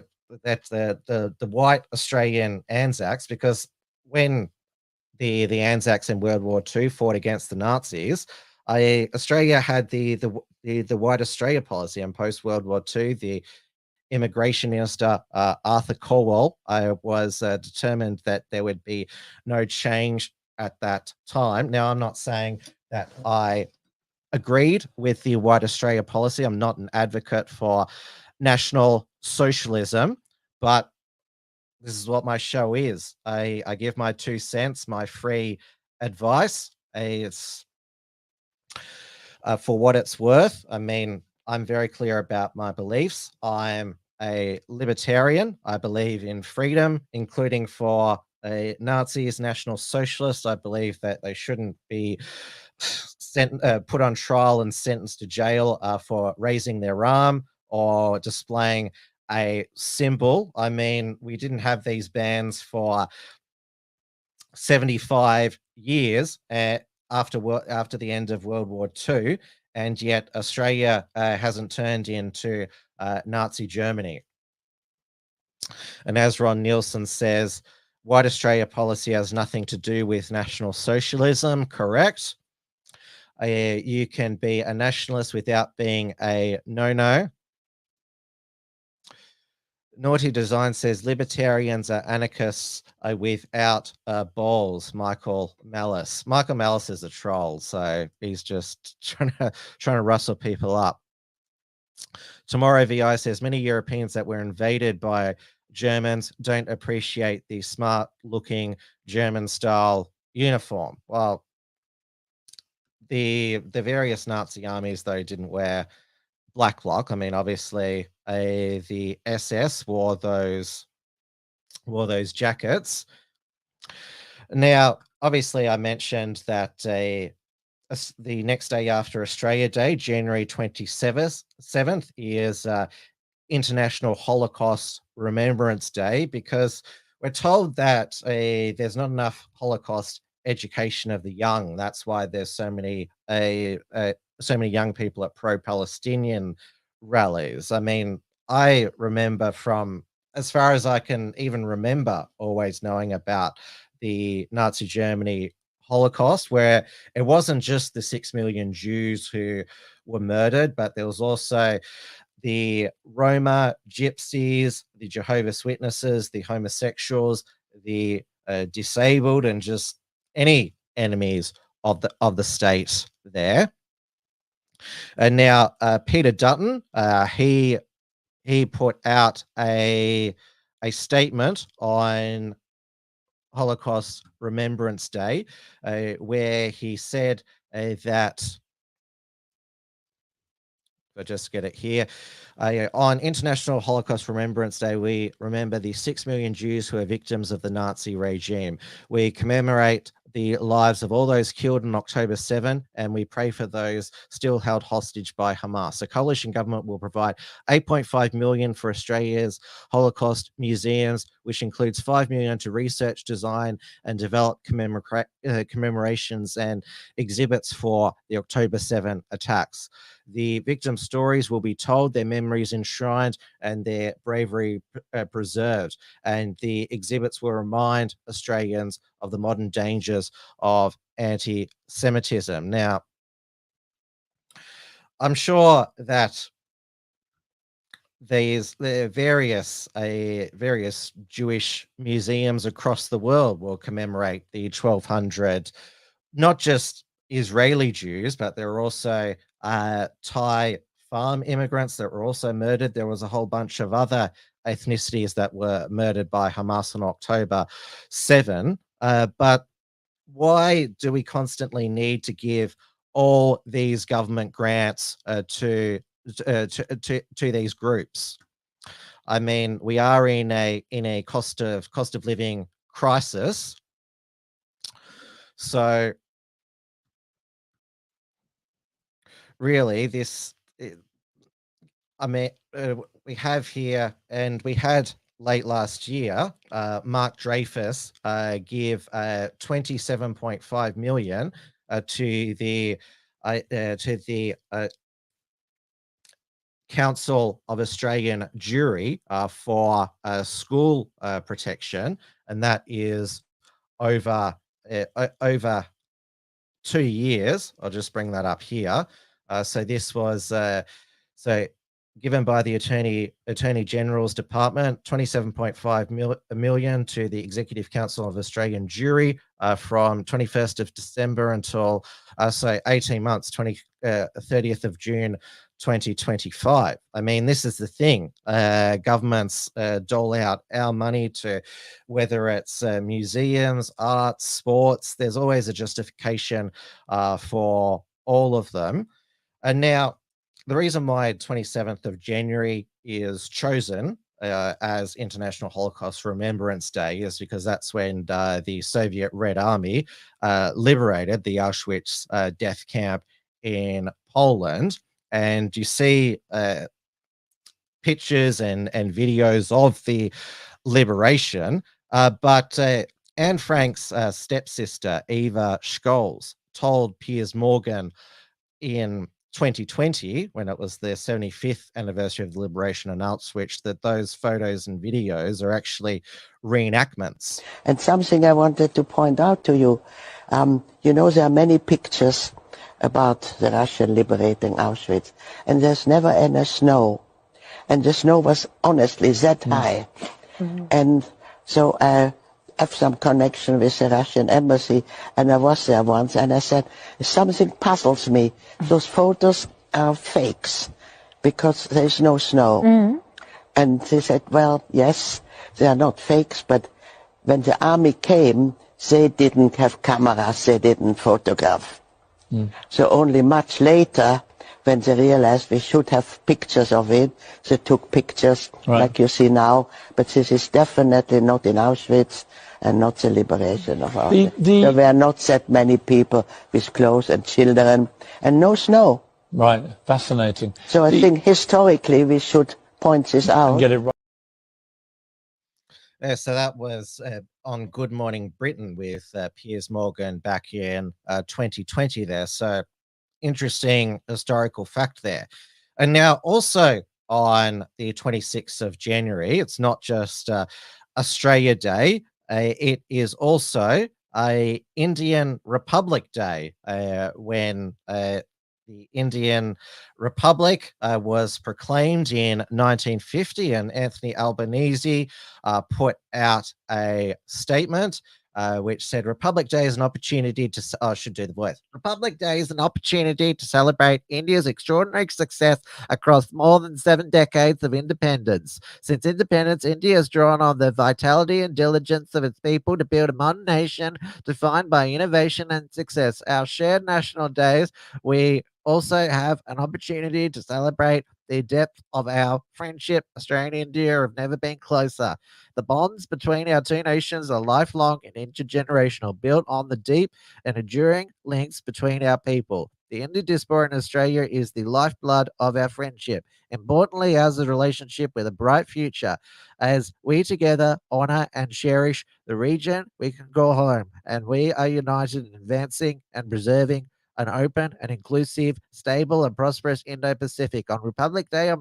white Australian Anzacs, because when the Anzacs in World War II fought against the Nazis, Australia had the white Australia policy, and post World War II, the Immigration Minister Arthur Corwell was determined that there would be no change at that time. Now, I'm not saying that I agreed with the white Australia policy. I'm not an advocate for National Socialism, but this is what my show is. I give my 2 cents, my free advice. It's for what it's worth. I mean, I'm very clear about my beliefs. I'm a libertarian. I believe in freedom, including for Nazis, National Socialists. I believe that they shouldn't be put on trial and sentenced to jail for raising their arm or displaying a symbol. I mean, we didn't have these bands for 75 years after the end of World War II, and yet Australia hasn't turned into Nazi Germany. And as Ron Nielsen says, White Australia policy has nothing to do with National Socialism. Correct. You can be a nationalist without being a no-no. Naughty Design says libertarians are anarchists without balls. Michael Malice. Michael Malice is a troll, so he's just trying to rustle people up. Tomorrow VI says many Europeans that were invaded by Germans don't appreciate the smart-looking German-style uniform. Well, the various Nazi armies though didn't wear black bloc. I mean, obviously, the SS wore those jackets. Now, obviously, I mentioned that the next day after Australia Day, January 27th, is International Holocaust Remembrance Day, because we're told that there's not enough Holocaust education of the young. That's why there's so many young people at pro-Palestinian rallies. I mean, I remember from, as far as I can even remember, always knowing about the Nazi Germany Holocaust, where it wasn't just the 6 million Jews who were murdered, but there was also the Roma, Gypsies, the Jehovah's Witnesses, the homosexuals, the disabled, and just any enemies of the state there. And now Peter Dutton, he put out a statement on Holocaust Remembrance Day, where he said that, I'll just get it here. On International Holocaust Remembrance Day, we remember the 6 million Jews who are victims of the Nazi regime. We commemorate the lives of all those killed on October 7, and we pray for those still held hostage by Hamas. The coalition government will provide $8.5 million for Australia's Holocaust museums, which includes $5 million to research, design, and develop commemorations and exhibits for the October 7 attacks. The victim stories will be told, their memories enshrined, and their bravery preserved. And the exhibits will remind Australians of the modern dangers of anti-Semitism. Now, I'm sure that the various Jewish museums across the world will commemorate the 1,200, not just Israeli Jews, but there are also Thai farm immigrants that were also murdered. There was a whole bunch of other ethnicities that were murdered by Hamas on October 7. But why do we constantly need to give all these government grants to these groups? I mean, we are in a cost of living crisis. So really, we have here, and we had late last year, Mark Dreyfus give $27.5 million to the Council of Australian Jury for school protection, and that is over 2 years. I'll just bring that up here. So this was given by the Attorney General's Department, $27.5 million to the Executive Council of Australian Jury from 21st of December until 18 months, 30th of June 2025. I mean, this is the thing. Governments dole out our money to, whether it's museums, arts, sports, there's always a justification for all of them. And now, the reason why 27th of January is chosen as International Holocaust Remembrance Day is because that's when the Soviet Red Army liberated the Auschwitz death camp in Poland. And you see pictures and videos of the liberation. But Anne Frank's stepsister, Eva Scholes, told Piers Morgan in 2020, when it was their 75th anniversary of the liberation in Auschwitz, that those photos and videos are actually reenactments. And something I wanted to point out to you, you know, there are many pictures about the Russian liberating Auschwitz, and there's never any snow. And the snow was honestly that high. And so I have some connection with the Russian embassy, and I was there once, and I said, something puzzles me. Those photos are fakes, because there's no snow. And they said, well, yes, they are not fakes, but when the army came, they didn't have cameras, they didn't photograph. So only much later, when they realized we should have pictures of it, they took pictures like you see now, but this is definitely not in Auschwitz and not the liberation of Auschwitz. There were not that many people with clothes and children and no snow. Right, fascinating. So I think historically we should point this out. Get it right. Yeah, so that was on Good Morning Britain with Piers Morgan back in 2020 there. So interesting historical fact there. And now also on the 26th of January, it's not just Australia Day, it is also a Indian Republic Day when the Indian Republic was proclaimed in 1950, and Anthony Albanese put out a statement which said, Republic Day is an opportunity to, I should do the voice. Republic Day is an opportunity to celebrate India's extraordinary success across more than 7 decades of independence. Since independence, India has drawn on the vitality and diligence of its people to build a modern nation defined by innovation and success. Our shared national days, we also have an opportunity to celebrate the depth of our friendship. Australia and India have never been closer. The bonds between our two nations are lifelong and intergenerational, built on the deep and enduring links between our people. The Indian diaspora in Australia is the lifeblood of our friendship. Importantly, ours is a relationship with a bright future. As we together honour and cherish the region, we can go home, and we are united in advancing and preserving an open and inclusive, stable and prosperous Indo-Pacific. On Republic Day,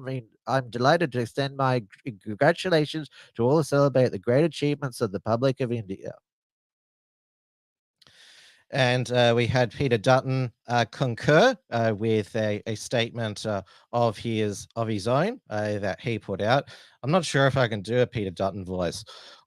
I'm delighted to extend my congratulations to all who celebrate the great achievements of the Republic of India. And we had Peter Dutton concur with a statement of his own that he put out. I'm not sure if I can do a Peter Dutton voice.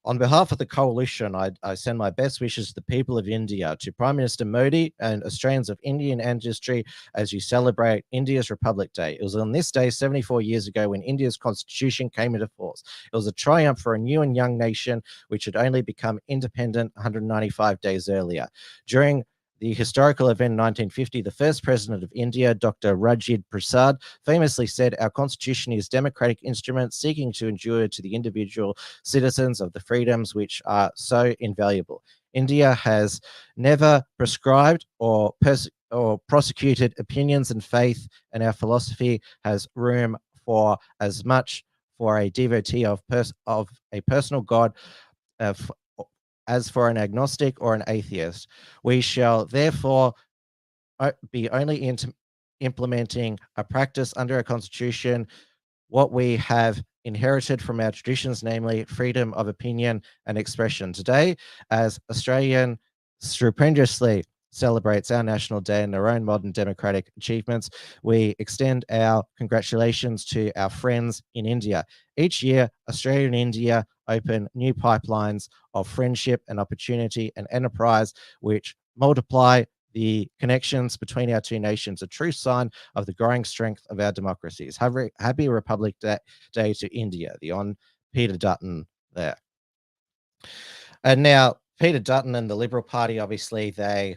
On behalf of the coalition, I send my best wishes to the people of India, to Prime Minister Modi and Australians of Indian ancestry as you celebrate India's Republic Day. It was on this day 74 years ago when India's constitution came into force. It was a triumph for a new and young nation which had only become independent 195 days earlier. During the historical event in 1950, the first president of India, Dr. Rajendra Prasad, famously said, our constitution is a democratic instrument seeking to ensure to the individual citizens of the freedoms which are so invaluable. India has never prescribed or prosecuted opinions and faith, and our philosophy has room for as much for a devotee of a personal God as for an agnostic or an atheist. We shall therefore be only implementing a practice under a constitution what we have inherited from our traditions, namely freedom of opinion and expression. Today, as Australian stupendously celebrates our National Day and their own modern democratic achievements, we extend our congratulations to our friends in India. Each year, Australia and India open new pipelines of friendship and opportunity and enterprise, which multiply the connections between our two nations, a true sign of the growing strength of our democracies. Happy Republic Day to India, the on Peter Dutton there. And now, Peter Dutton and the Liberal Party, obviously, they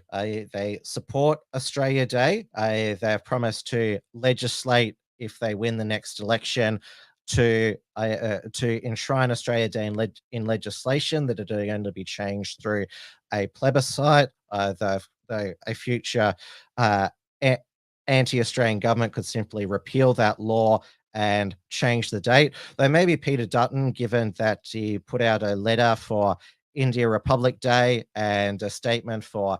support Australia Day. They have promised to legislate if they win the next election to enshrine Australia Day in legislation, that it are going to be changed through a plebiscite. A future anti-Australian government could simply repeal that law and change the date. Though maybe Peter Dutton, given that he put out a letter for India Republic Day and a statement for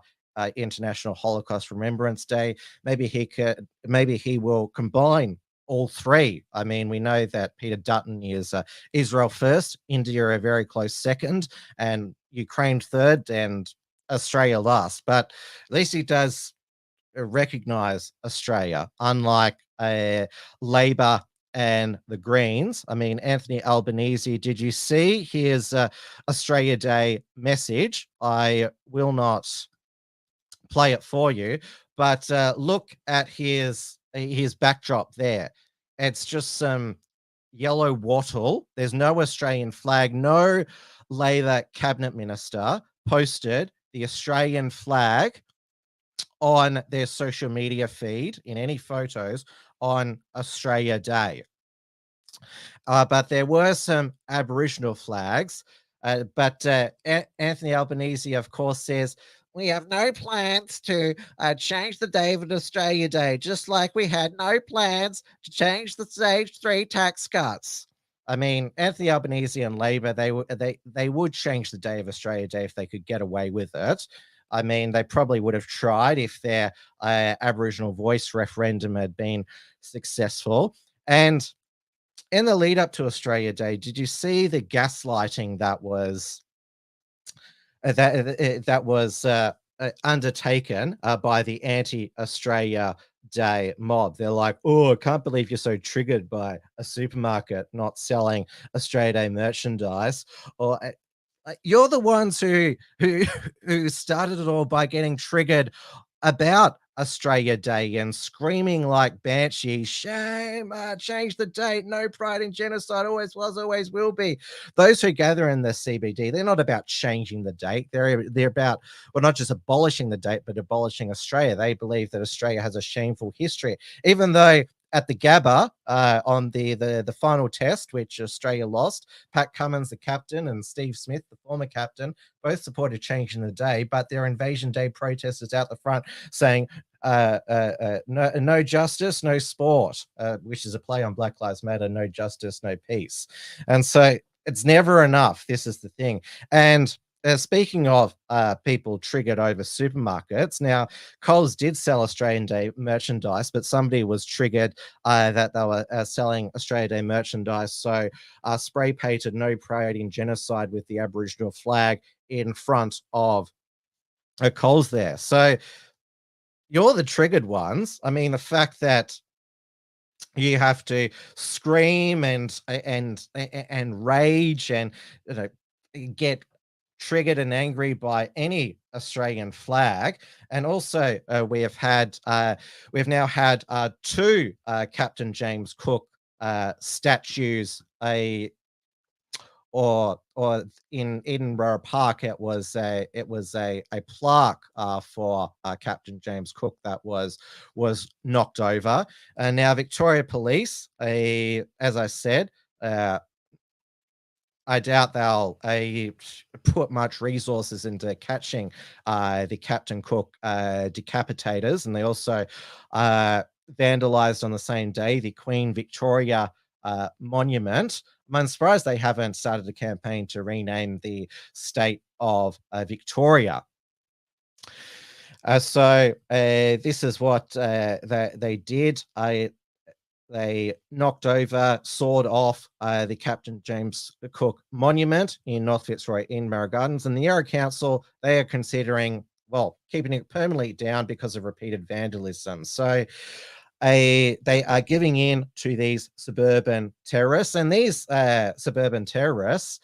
International Holocaust Remembrance Day, maybe he will combine all three. I mean, we know that Peter Dutton is Israel first, India a very close second, and Ukraine third, and Australia last. But at least he does recognize Australia, unlike Labor and the Greens. I mean, Anthony Albanese, did you see his Australia Day message? I will not play it for you, but look at his backdrop there. It's just some yellow wattle. There's no Australian flag. No Labor cabinet minister posted the Australian flag on their social media feed in any photos on Australia Day. But there were some Aboriginal flags. But Anthony Albanese, of course, says, we have no plans to change the day of Australia Day, just like we had no plans to change the stage 3 tax cuts. I mean, Anthony Albanese and Labor, they would change the day of Australia Day if they could get away with it. I mean, they probably would have tried if their Aboriginal voice referendum had been successful. And in the lead up to Australia Day, did you see the gaslighting that was undertaken by the anti-Australia Day mob? They're like, oh, I can't believe you're so triggered by a supermarket not selling Australia Day merchandise. Or you're the ones who started it all by getting triggered about Australia Day and screaming like banshees, shame, change the date, no pride in genocide, always was, always will be. Those who gather in the CBD, they're not about changing the date. They're about, well, not just abolishing the date, but abolishing Australia. They believe that Australia has a shameful history, even though at the Gabba on the final test, which Australia lost, Pat Cummins, the captain, and Steve Smith, the former captain, both supported changing the day, but there are Invasion Day protesters out the front saying no justice, no sport, which is a play on Black Lives Matter, no justice, no peace. And so it's never enough. This is the thing. And speaking of people triggered over supermarkets, now Coles did sell Australian Day merchandise, but somebody was triggered that they were selling Australia Day merchandise, so spray painted no pride in genocide with the Aboriginal flag in front of Coles there. So you're the triggered ones. I mean, the fact that you have to scream and rage and get triggered and angry by any Australian flag. And also we've now had 2 Captain James Cook statues, or in Edinburgh Park, it was a plaque for Captain James Cook that was knocked over. And now Victoria Police, as I said, I doubt they'll put much resources into catching the Captain Cook decapitators, and they also vandalized on the same day the Queen Victoria monument. I'm surprised they haven't started a campaign to rename the state of Victoria. So this is what they did. They knocked over, sawed off the Captain James Cook monument in North Fitzroy in Marra Gardens, and the Yarra Council, they are considering, well, keeping it permanently down because of repeated vandalism. So they are giving in to these suburban terrorists, and these suburban terrorists,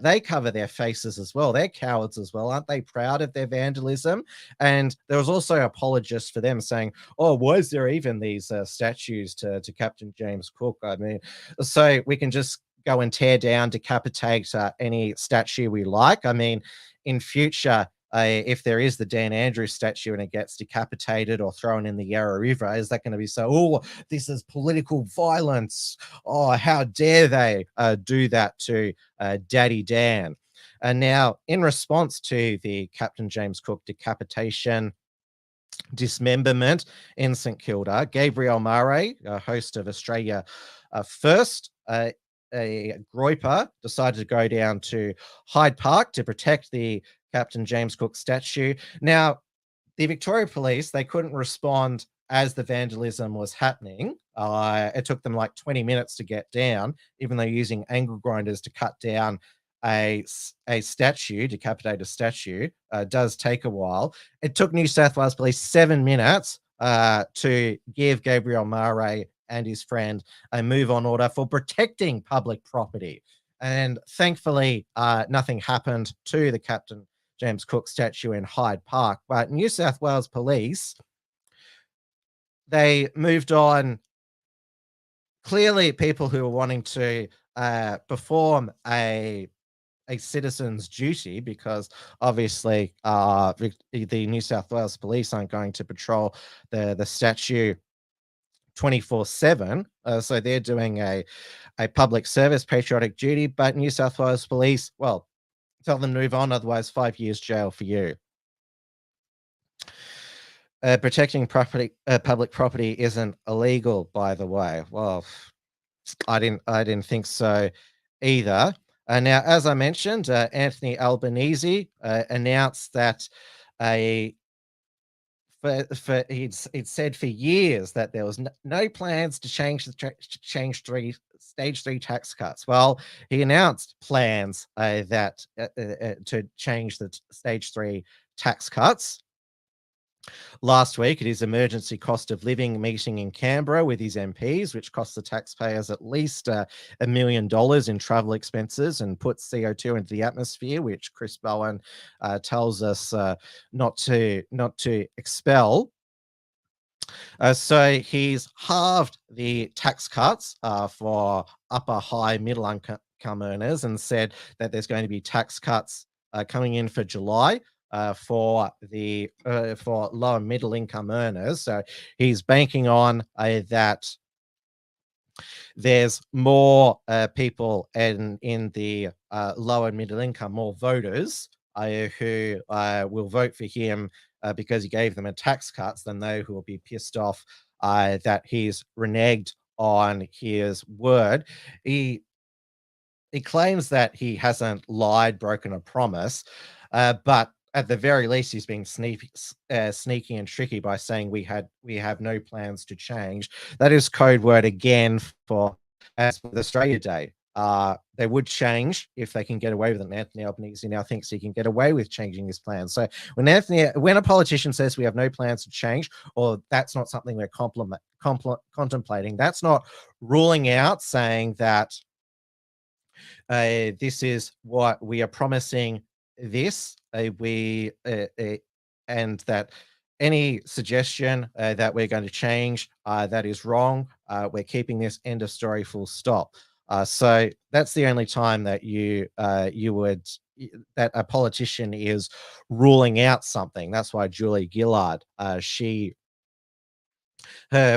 they cover their faces as well. They're cowards as well. Aren't they proud of their vandalism? And there was also apologists for them saying, oh, why is there even these statues to Captain James Cook? I mean, so we can just go and tear down, decapitate any statue we like. I mean, in future, if there is the Dan Andrews statue and it gets decapitated or thrown in the Yarra River, is that going to be so, oh, this is political violence? Oh, how dare they do that to Daddy Dan? And now, in response to the Captain James Cook decapitation, dismemberment in St Kilda. Gabriel Murray, host of Australia First, a groyper, decided to go down to Hyde Park to protect the Captain James Cook statue. Now, the Victoria Police, they couldn't respond as the vandalism was happening. It took them like 20 minutes to get down, even though using angle grinders to cut down a statue, decapitate a statue, does take a while. It took New South Wales Police 7 minutes to give Gabriel Murray and his friend a move-on order for protecting public property. And thankfully, nothing happened to the Captain James Cook statue in Hyde Park. But New South Wales Police, they moved on. Clearly, people who were wanting to perform a citizen's duty, because obviously the New South Wales Police aren't going to patrol the statue 24/7. So they're doing a public service patriotic duty, but New South Wales Police, well, tell them to move on, otherwise 5 years jail for you. Protecting public property isn't illegal, by the way. Well, I didn't think so either. Now, as I mentioned, Anthony Albanese announced that he'd said for years that there was no plans to change stage 3 tax cuts. Well, he announced plans that to change the stage 3 tax cuts last week at his emergency cost of living meeting in Canberra with his MPs, which cost the taxpayers at least $1 million in travel expenses and puts CO2 into the atmosphere, which Chris Bowen tells us not to expel. So he's halved the tax cuts for upper high middle income earners and said that there's going to be tax cuts coming in for July for low and middle income earners. So he's banking on that there's more people in the low and middle income, more voters who will vote for him because he gave them a tax cuts than those who will be pissed off that he's reneged on his word. He claims that he hasn't lied, broken a promise, but at the very least, he's being sneaky and tricky by saying we have no plans to change. That is code word again for, as with Australia Day. They would change if they can get away with it. And Anthony Albanese now thinks he can get away with changing his plans. So when a politician says we have no plans to change, or that's not something we're contemplating, that's not ruling out saying that this is what we are promising. This and that any suggestion that we're going to change that is wrong. We're keeping this, end of story, full stop. So that's the only time that that a politician is ruling out something. That's why Julie Gillard, her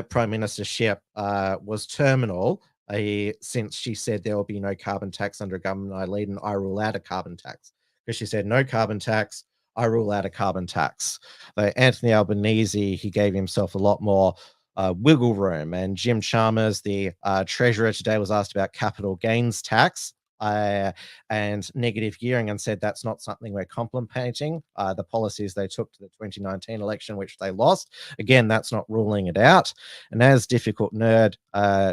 prime ministership was terminal since she said there will be no carbon tax under a government I lead, and I rule out a carbon tax. Because she said no carbon tax, I rule out a carbon tax. Anthony Albanese, he gave himself a lot more wiggle room. And Jim Chalmers, the treasurer, today was asked about capital gains tax and negative gearing, and said that's not something we're contemplating. The policies they took to the 2019 election, which they lost, again, that's not ruling it out. And as difficult nerd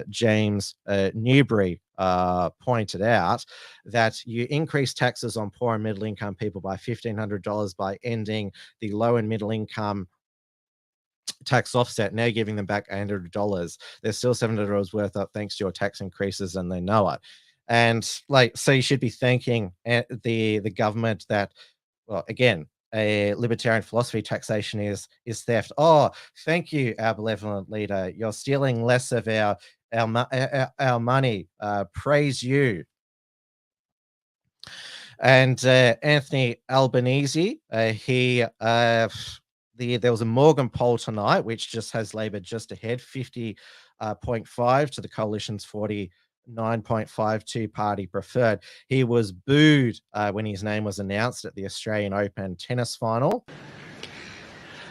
James Newbury pointed out, that you increase taxes on poor and middle income people by $1,500 by ending the low and middle income tax offset, now giving them back $800. There's still $700 worth up thanks to your tax increases, and they know it. And so you should be thanking the government that, well, again, a libertarian philosophy, taxation is theft. Oh, thank you, our benevolent leader. You're stealing less of our money. Praise you. And Anthony Albanese, there was a Morgan poll tonight, which just has Labor just ahead, 50.5 to the coalition's 49.52 party preferred. He was booed when his name was announced at the Australian Open tennis final.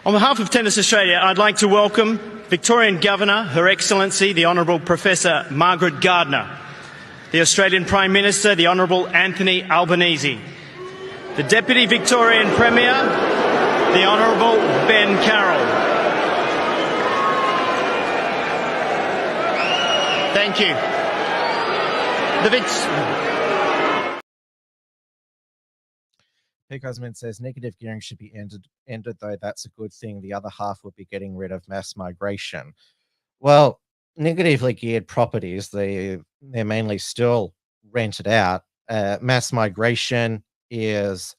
On behalf of Tennis Australia, I'd like to welcome Victorian Governor, Her Excellency, the Honourable Professor Margaret Gardner, the Australian Prime Minister, the Honourable Anthony Albanese, the Deputy Victorian Premier, the Honourable Ben Carroll. Thank you. Pete Osmond says negative gearing should be ended, though that's a good thing. The other half would be getting rid of mass migration. Well, negatively geared properties, they're mainly still rented out. Mass migration is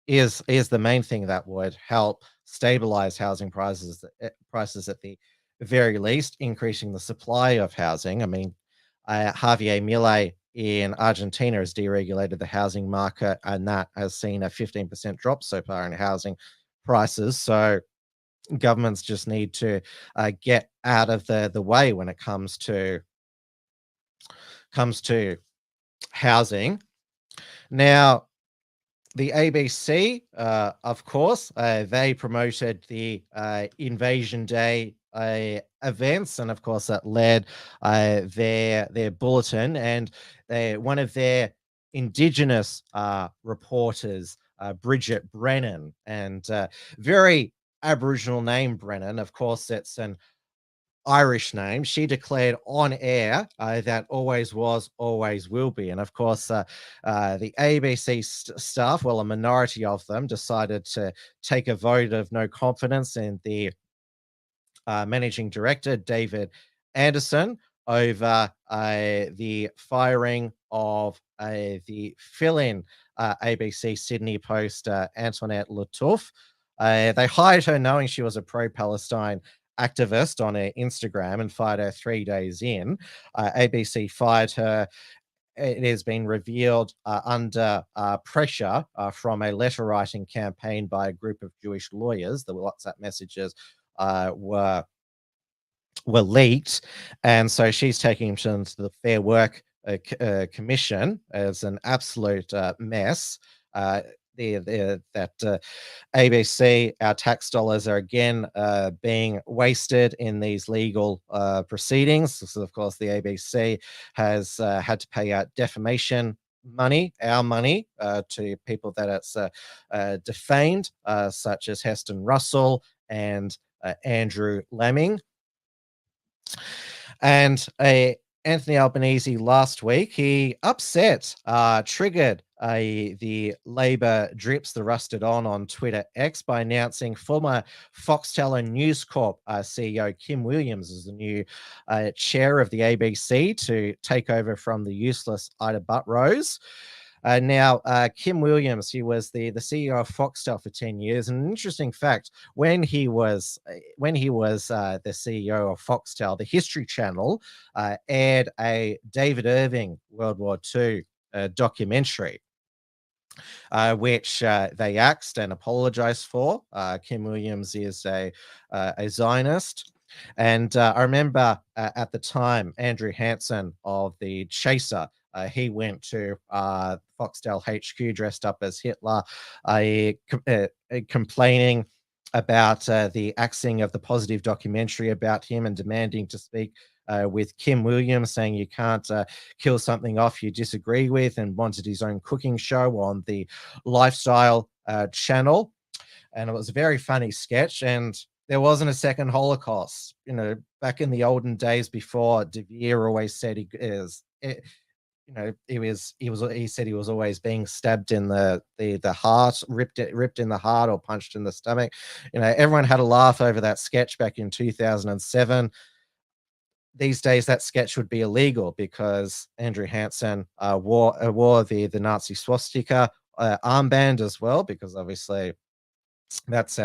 the main thing that would help stabilize housing prices at the very least, increasing the supply of housing. I mean, Javier Milei in Argentina has deregulated the housing market, and that has seen a 15% drop so far in housing prices. So governments just need to get out of the way when it comes to housing. Now, the ABC, of course, they promoted the Invasion Day events, and of course that led their bulletin, and one of their Indigenous reporters, Bridget Brennan, and very Aboriginal name Brennan. Of course, it's an Irish name. She declared on air that always was, always will be. And of course, the ABC staff, well, a minority of them, decided to take a vote of no confidence in the managing director, David Anderson, over the firing of the fill-in ABC Sydney Post, Antoinette Lattouf. They hired her knowing she was a pro-Palestine activist on her Instagram and fired her 3 days in. ABC fired her. It has been revealed under pressure from a letter-writing campaign by a group of Jewish lawyers. The WhatsApp messages were leaked, and so she's taking him to the Fair Work Commission as an absolute mess. ABC, our tax dollars are again being wasted in these legal proceedings. So, of course, the ABC has had to pay out defamation money, our money, to people that it's defamed, such as Heston Russell and Andrew Lemming. And Anthony Albanese last week, he triggered the Labor drips, the rusted on Twitter X, by announcing former Foxtel and News Corp CEO Kim Williams as the new chair of the ABC to take over from the useless Ida Buttrose. Now, Kim Williams, he was the CEO of Foxtel for 10 years. And an interesting fact, when he was the CEO of Foxtel, the History Channel aired a David Irving World War II documentary, which they axed and apologized for. Kim Williams is a Zionist. And I remember at the time, Andrew Hansen of The Chaser, he went to Foxtel HQ dressed up as Hitler, complaining about the axing of the positive documentary about him and demanding to speak with Kim Williams, saying you can't kill something off you disagree with, and wanted his own cooking show on the Lifestyle channel. And it was a very funny sketch, and there wasn't a second Holocaust. You know, back in the olden days before, De Vere always said he said he was always being stabbed in the heart, ripped in the heart, or punched in the stomach. You know, everyone had a laugh over that sketch back in 2007. These days, that sketch would be illegal because Andrew Hansen wore the Nazi swastika armband as well, because obviously that's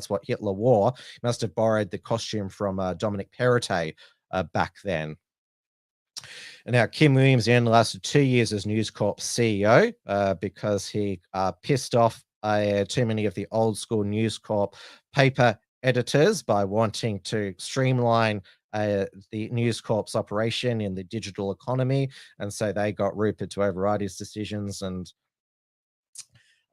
what Hitler wore. He must have borrowed the costume from Dominic Perrottet back then. And now Kim Williams only lasted 2 years as News Corp CEO because he pissed off too many of the old school News Corp paper editors by wanting to streamline the News Corp's operation in the digital economy. And so they got Rupert to override his decisions, and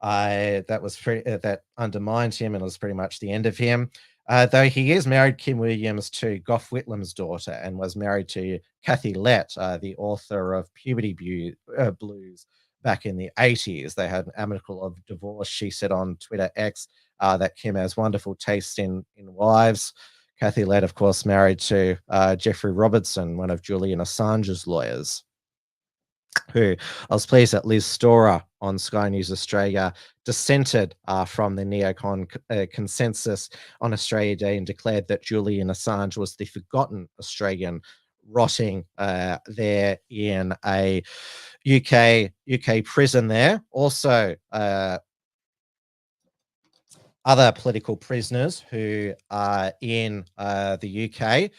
that undermined him and was pretty much the end of him. Though he is married, Kim Williams, to Gough Whitlam's daughter, and was married to Kathy Lett, the author of Puberty Blues back in the 80s. They had an amicable divorce. She said on Twitter X that Kim has wonderful taste in wives. Kathy Lett, of course, married to Jeffrey Robertson, one of Julian Assange's lawyers, who I was pleased that Liz Storer on Sky News Australia dissented from the neocon consensus on Australia Day and declared that Julian Assange was the forgotten Australian rotting there in a UK prison there. Also, other political prisoners who are in the UK.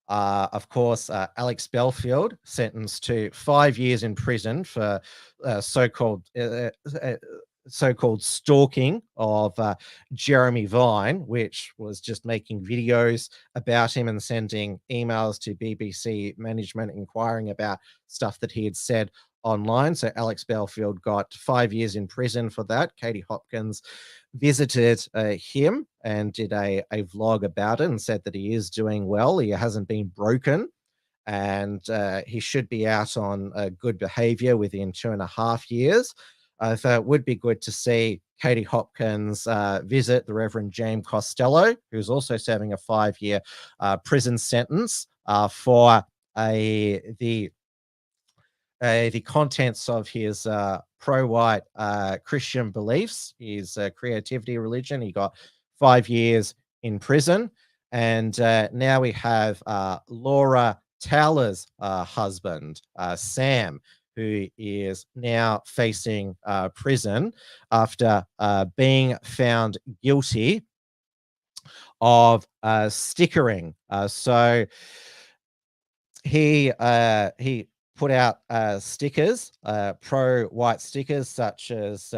Of course, Alex Belfield, sentenced to 5 years in prison for so-called stalking of Jeremy Vine, which was just making videos about him and sending emails to BBC management inquiring about stuff that he had said online. So Alex Belfield got 5 years in prison for that. Katie Hopkins visited him and did a vlog about it and said that he is doing well. He hasn't been broken, and he should be out on good behavior within 2.5 years. So it would be good to see Katie Hopkins visit the Reverend James Costello, who's also serving a 5-year prison sentence for the contents of his pro-white Christian beliefs, his creativity religion. He got 5 years in prison. And now we have Laura Towler's husband, Sam, who is now facing prison after being found guilty of stickering. So he put out stickers, pro-white stickers, such as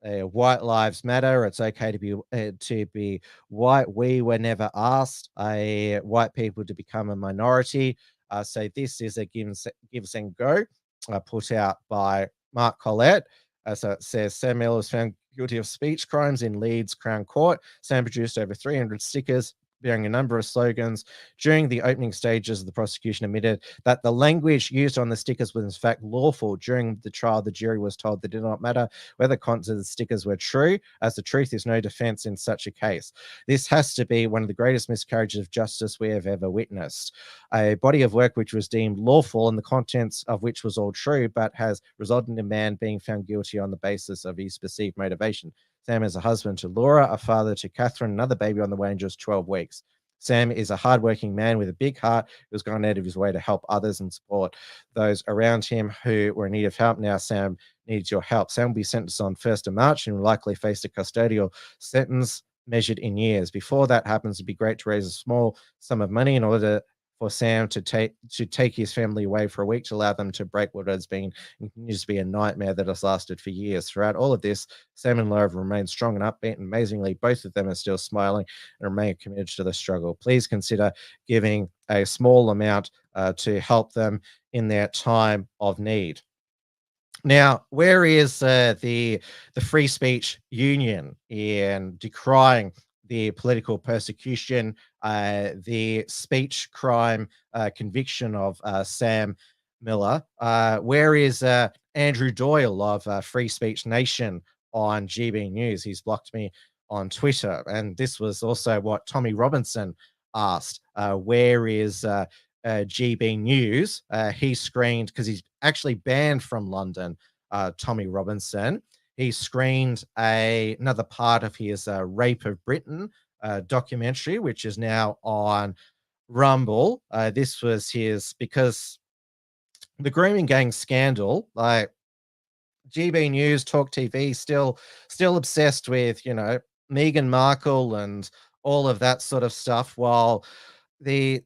"White Lives Matter." It's okay to be white. We were never asked white people to become a minority. So this is a give and go put out by Mark Collette. So it says Sam Miller was found guilty of speech crimes in Leeds Crown Court. Sam produced over 300 stickers bearing a number of slogans. During the opening stages of the prosecution admitted that the language used on the stickers was in fact lawful. During the trial, the jury was told that it did not matter whether contents of the stickers were true, as the truth is no defense in such a case. This has to be one of the greatest miscarriages of justice we have ever witnessed. A body of work which was deemed lawful and the contents of which was all true, but has resulted in a man being found guilty on the basis of his perceived motivation. Sam is a husband to Laura, a father to Catherine, another baby on the way in just 12 weeks. Sam is a hardworking man with a big heart who's gone out of his way to help others and support those around him who were in need of help. Now Sam needs your help. Sam will be sentenced on 1st of March and will likely face a custodial sentence measured in years. Before that happens, it'd be great to raise a small sum of money in order for Sam to take his family away for a week, to allow them to break what has been and continues to be a nightmare that has lasted for years. Throughout all of this, Sam and Laura have remained strong and upbeat, and amazingly, both of them are still smiling and remain committed to the struggle. Please consider giving a small amount to help them in their time of need. Now, where is the Free Speech Union in decrying the political persecution, the speech crime conviction of Sam Miller? Where is Andrew Doyle of Free Speech Nation on GB News? He's blocked me on Twitter. And this was also what Tommy Robinson asked. Where is GB News? He screened, because he's actually banned from London, Tommy Robinson. He screened another part of his Rape of Britain documentary, which is now on Rumble. This was because the grooming gang scandal, like GB News, Talk TV, still obsessed with, Meghan Markle and all of that sort of stuff, while there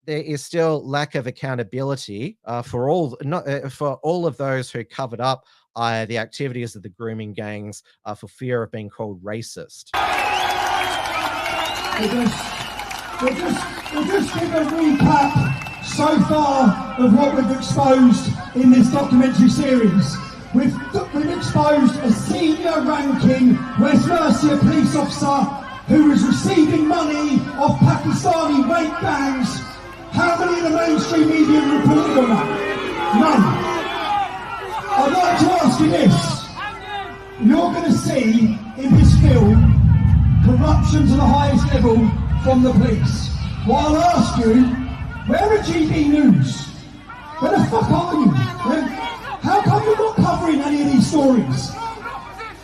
is still lack of accountability for all of those who covered up the activities of the grooming gangs for fear of being called racist. We'll just give a recap so far of what we've exposed in this documentary series. We've exposed a senior ranking West Mercia police officer who was receiving money off Pakistani rape gangs. How many in the mainstream media reported on that? None. I'd like to ask you this. You're going to see in this film corruption to the highest level from the police. What I'll ask you, where are GB News? Where the fuck are you? How come you're not covering any of these stories? Do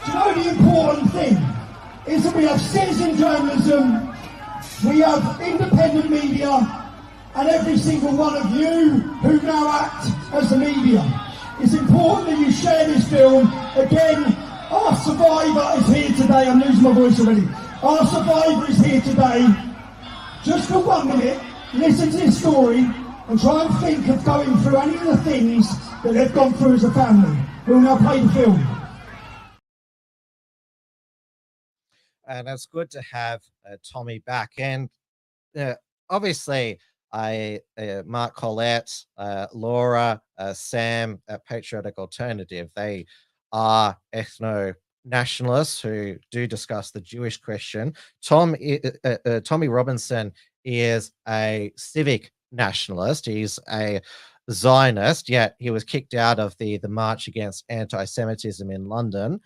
you know the important thing is that we have citizen journalism, we have independent media, and every single one of you who now act as the media. It's important that you share this film. Again, our survivor is here today. I'm losing my voice already. Our survivor is here today. Just for 1 minute, listen to this story and try and think of going through any of the things that they've gone through as a family. We'll now play the film. And it's good to have Tommy back. And obviously, Mark Collette, Laura, Sam at Patriotic Alternative, they are ethno-nationalists who do discuss the Jewish question. Tommy Robinson is a civic nationalist. He's a Zionist, yet he was kicked out of the march against anti-Semitism in London.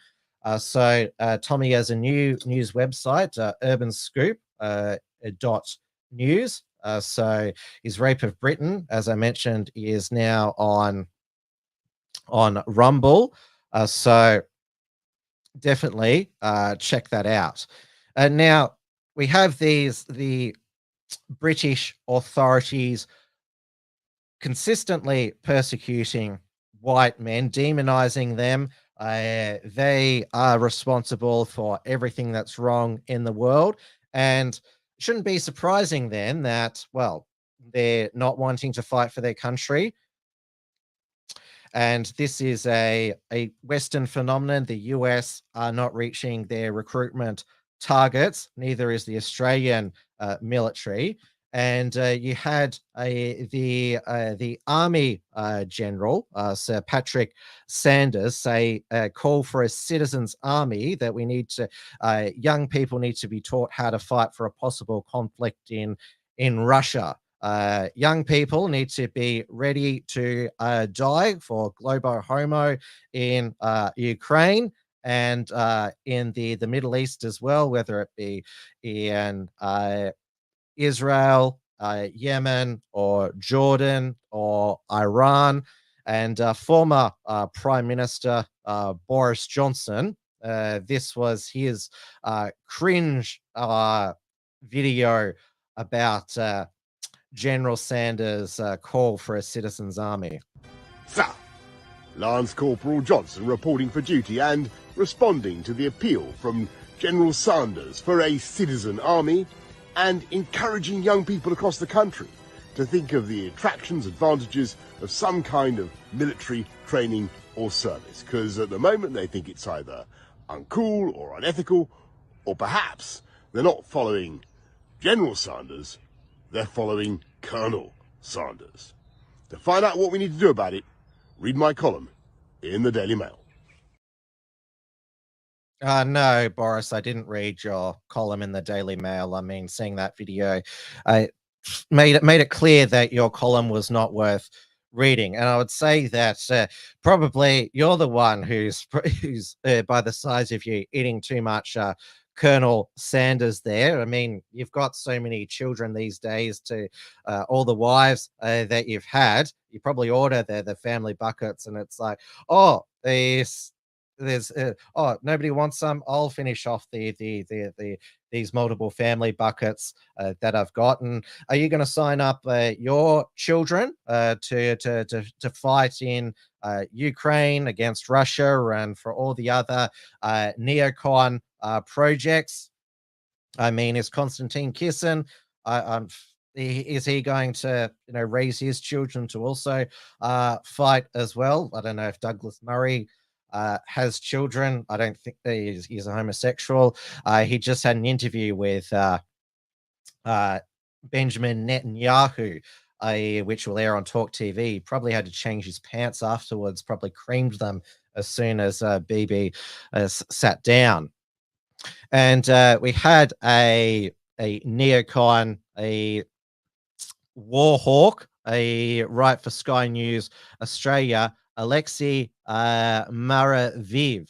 So Tommy has a new news website, urbanscoop.news. So his Rape of Britain, as I mentioned, is now on Rumble. So definitely check that out. Now we have the British authorities consistently persecuting white men, demonizing them. They are responsible for everything that's wrong in the world, and shouldn't be surprising then that, well, they're not wanting to fight for their country. And this is a Western phenomenon. The US are not reaching their recruitment targets, neither is the Australian military. And you had the Army General, Sir Patrick Sanders, say call for a citizens' army, that we need to, young people need to be taught how to fight for a possible conflict in Russia. Young people need to be ready to die for globo homo in Ukraine and in the Middle East as well, whether it be in Israel, Yemen, or Jordan, or Iran. And former Prime Minister Boris Johnson, this was his cringe video about General Sanders' call for a citizens' army. Sir, Lance Corporal Johnson reporting for duty and responding to the appeal from General Sanders for a citizen army, and encouraging young people across the country to think of the attractions, advantages of some kind of military training or service, because at the moment they think it's either uncool or unethical, or perhaps they're not following General Sanders, they're following Colonel Sanders. To find out what we need to do about it, read my column in the Daily Mail. No, Boris, I didn't read your column in the Daily Mail. I mean, seeing that video made it clear that your column was not worth reading. And I would say that probably you're the one who's by the size of you eating too much Colonel Sanders there. I mean, you've got so many children these days, to all the wives that you've had. You probably order the family buckets, and it's like, oh, there's oh, nobody wants some. I'll finish off these multiple family buckets that I've gotten. Are you going to sign up your children to fight in Ukraine against Russia and for all the other neocon projects? I mean, is Konstantin Kisin, is he going to raise his children to also fight as well? I don't know if Douglas Murray has children. I don't think he's a homosexual. He just had an interview with Benjamin Netanyahu, which will air on Talk TV. He probably had to change his pants afterwards, probably creamed them as soon as Bibi sat down. And we had a neocon, a war hawk, a write for Sky News Australia, Alexei Maraviv,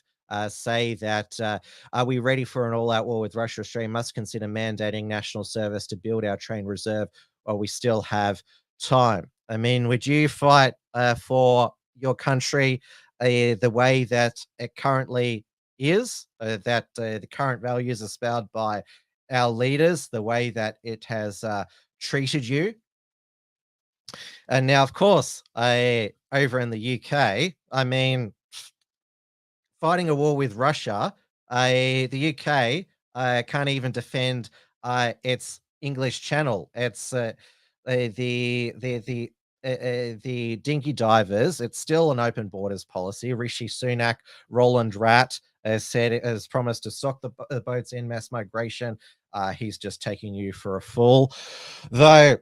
say that are we ready for an all-out war with Russia? Australia must consider mandating national service to build our trained reserve while we still have time. I mean, would you fight for your country the way that it currently is, that the current values espoused by our leaders, the way that it has treated you? And now, of course, over in the UK, I mean, fighting a war with Russia, the UK can't even defend its English Channel. It's the dinky divers. It's still an open borders policy. Rishi Sunak, Roland Rat has promised to stop the boats in mass migration. He's just taking you for a fool, though.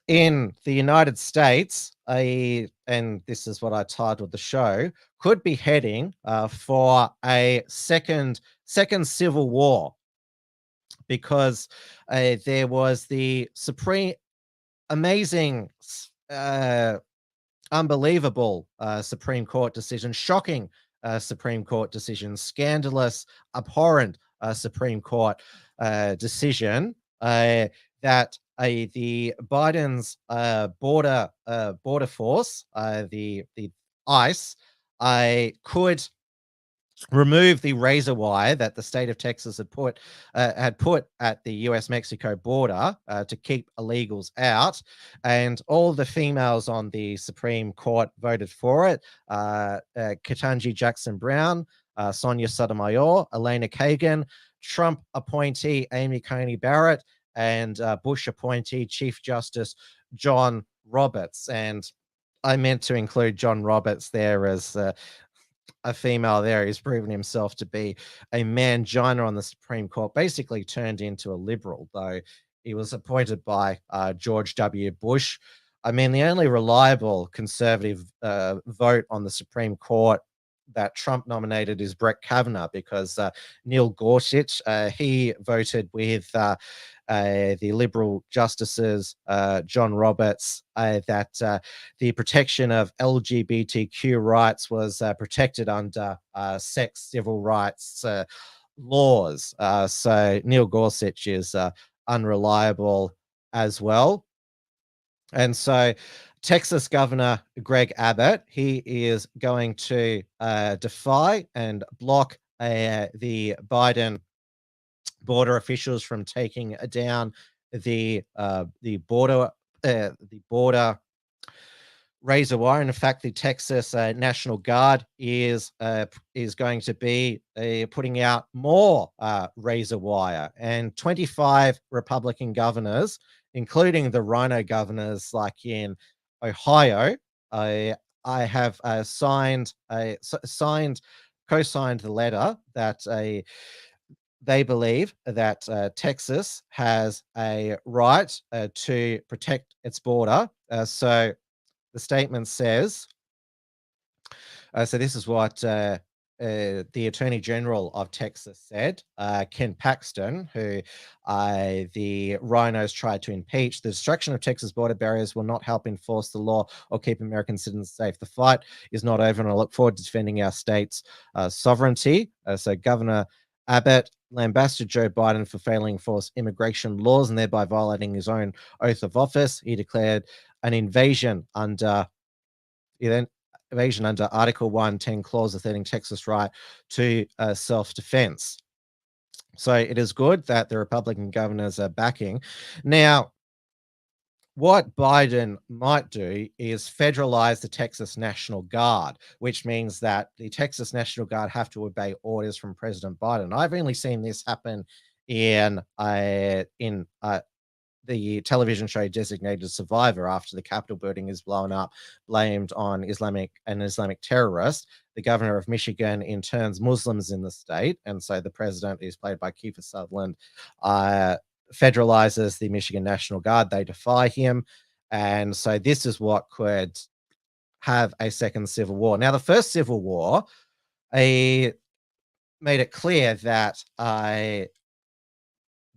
In the United States, and this is what I titled the show, could be heading for a second civil war, because there was the amazing, unbelievable Supreme Court decision, shocking Supreme Court decision, scandalous, abhorrent Supreme Court decision that the Biden's border force, the ICE, could remove the razor wire that the state of Texas had put at the US-Mexico border to keep illegals out, and all the females on the Supreme Court voted for it. Ketanji Jackson Brown, Sonia Sotomayor, Elena Kagan, Trump appointee Amy Coney Barrett, and Bush appointee Chief Justice John Roberts. And I meant to include John Roberts there as a female there. He's proven himself to be a mangina on the Supreme Court, basically turned into a liberal, though he was appointed by George W. Bush. I mean, the only reliable conservative vote on the Supreme Court that Trump nominated is Brett Kavanaugh, because Neil Gorsuch, he voted with the Liberal justices, John Roberts, that the protection of LGBTQ rights was protected under sex civil rights laws. So Neil Gorsuch is unreliable as well. And so Texas Governor Greg Abbott, he is going to defy and block the Biden border officials from taking down the border razor wire. And in fact, the Texas National Guard is going to be putting out more razor wire. And 25 Republican governors, including the rhino governors like in Ohio, I have co-signed the letter that they believe that Texas has a right to protect its border. So the statement says, so this is what the Attorney General of Texas said, Ken Paxton, who the rhinos tried to impeach. The destruction of Texas border barriers will not help enforce the law or keep American citizens safe. The fight is not over, and I look forward to defending our state's sovereignty. So Governor Abbott lambasted Joe Biden for failing to enforce immigration laws and thereby violating his own oath of office. He declared an invasion under Article 110, Clause 13, Texas right to self-defense. So it is good that the Republican governors are backing. Now, what Biden might do is federalize the Texas National Guard, which means that the Texas National Guard have to obey orders from President Biden. I've only seen this happen in the television show Designated Survivor, after the Capitol building is blown up, blamed on an Islamic terrorist. The governor of Michigan interns Muslims in the state, and so the president, is played by Kiefer Sutherland, federalizes the Michigan National Guard. They defy him, and so this is what could have a second civil war. Now, the first civil war made it clear that the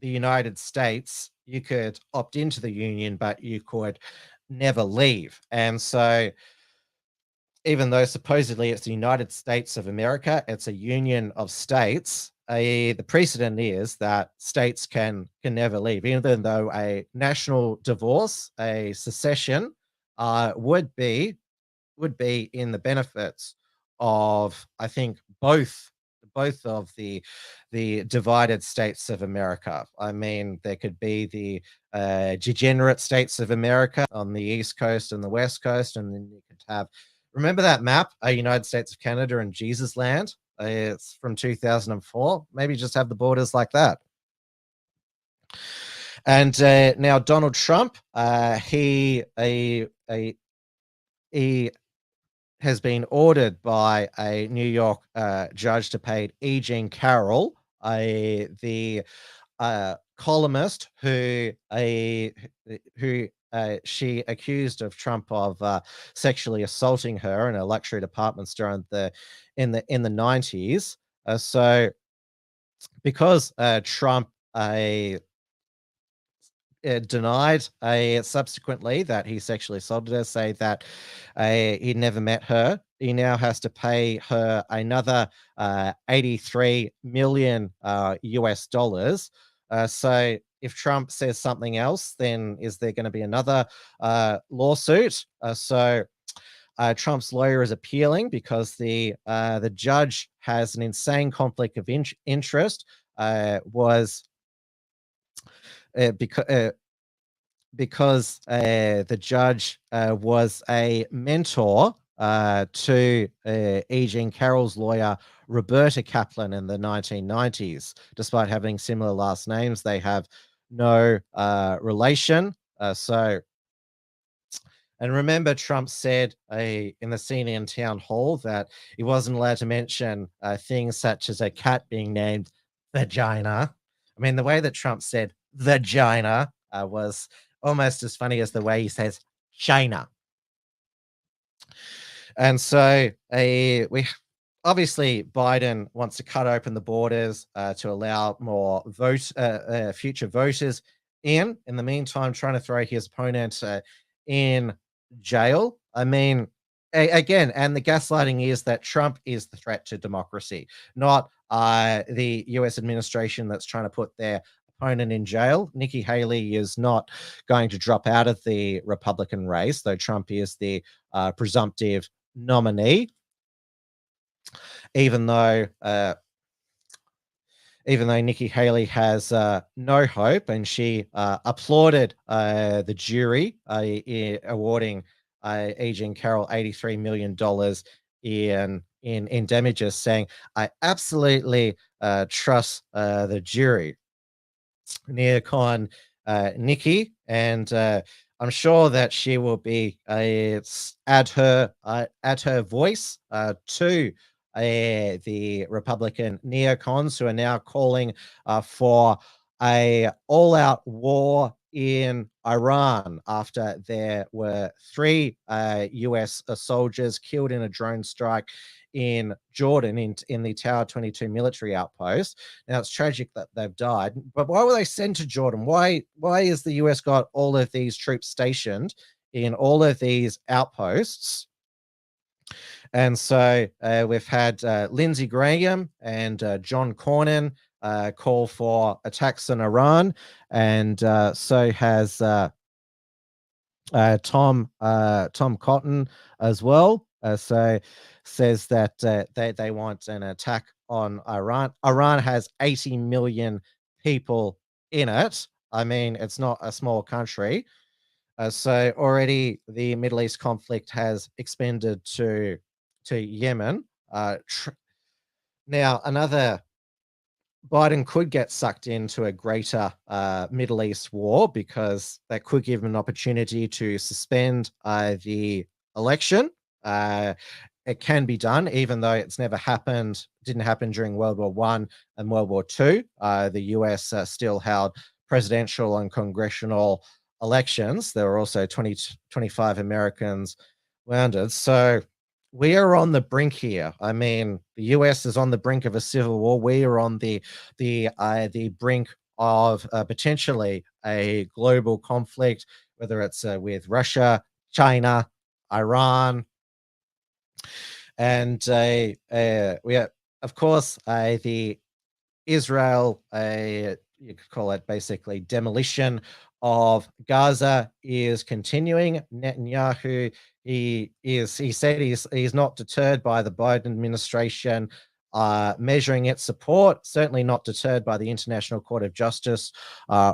United States, you could opt into the Union, but you could never leave. And so even though supposedly it's the United States of America, it's a union of states, the precedent is that states can never leave, even though a national divorce, a secession, would be in the benefits of, I think, both of the divided states of America. I mean, there could be the degenerate states of America on the East Coast and the West Coast, and then you could have, remember that map, United States of Canada and Jesus Land? It's from 2004. Maybe just have the borders like that. And now Donald Trump, he has been ordered by a New York judge to pay E. Jean Carroll, the columnist who she accused of Trump of sexually assaulting her in a luxury apartments during in the 90s. So because Trump denied subsequently that he sexually assaulted her, say that he never met her, he now has to pay her another 83 million US dollars. So if Trump says something else, then is there going to be another lawsuit? So Trump's lawyer is appealing because the judge has an insane conflict of interest. Because the judge was a mentor to E. Jean Carroll's lawyer, Roberta Kaplan, in the 1990s. Despite having similar last names, they have no relation. And remember, Trump said in the CNN town hall that he wasn't allowed to mention things such as a cat being named Vagina. I mean, the way that Trump said vagina was almost as funny as the way he says China. And so we obviously Biden wants to cut open the borders to allow more future voters in. In the meantime, trying to throw his opponent in jail. I mean, again, and the gaslighting is that Trump is the threat to democracy, not the US administration that's trying to put their opponent in jail. Nikki Haley is not going to drop out of the Republican race, though Trump is the presumptive nominee, even though Nikki Haley has no hope, and she applauded the jury awarding E. Jean Carroll $83 million in damages, saying, "I absolutely trust the jury." Neocon Nikki, and I'm sure that she will be add her voice to the Republican neocons who are now calling for a all-out war in Iran after there were 3 US soldiers killed in a drone strike in Jordan in the Tower 22 military outpost. Now, it's tragic that they've died, but why were they sent to Jordan? Why is the US got all of these troops stationed in all of these outposts? And so we've had Lindsey Graham and John Cornyn call for attacks on Iran, and so has Tom Cotton as well. So says that they want an attack on Iran. Iran has 80 million people in it. I mean, it's not a small country. So already the Middle East conflict has expanded to Yemen. Now, Biden could get sucked into a greater Middle East war, because that could give him an opportunity to suspend the election. It can be done, even though it's never happened, didn't happen during World War I and World War II. The US still held presidential and congressional elections. There were also 25 Americans wounded. So we are on the brink here. I mean, the US is on the brink of a civil war. We are on the brink of potentially a global conflict, whether it's with Russia, China, Iran, and we have, of course, the Israel, you could call it basically demolition of Gaza is continuing. Netanyahu, he said he's not deterred by the Biden administration measuring its support, certainly not deterred by the International Court of Justice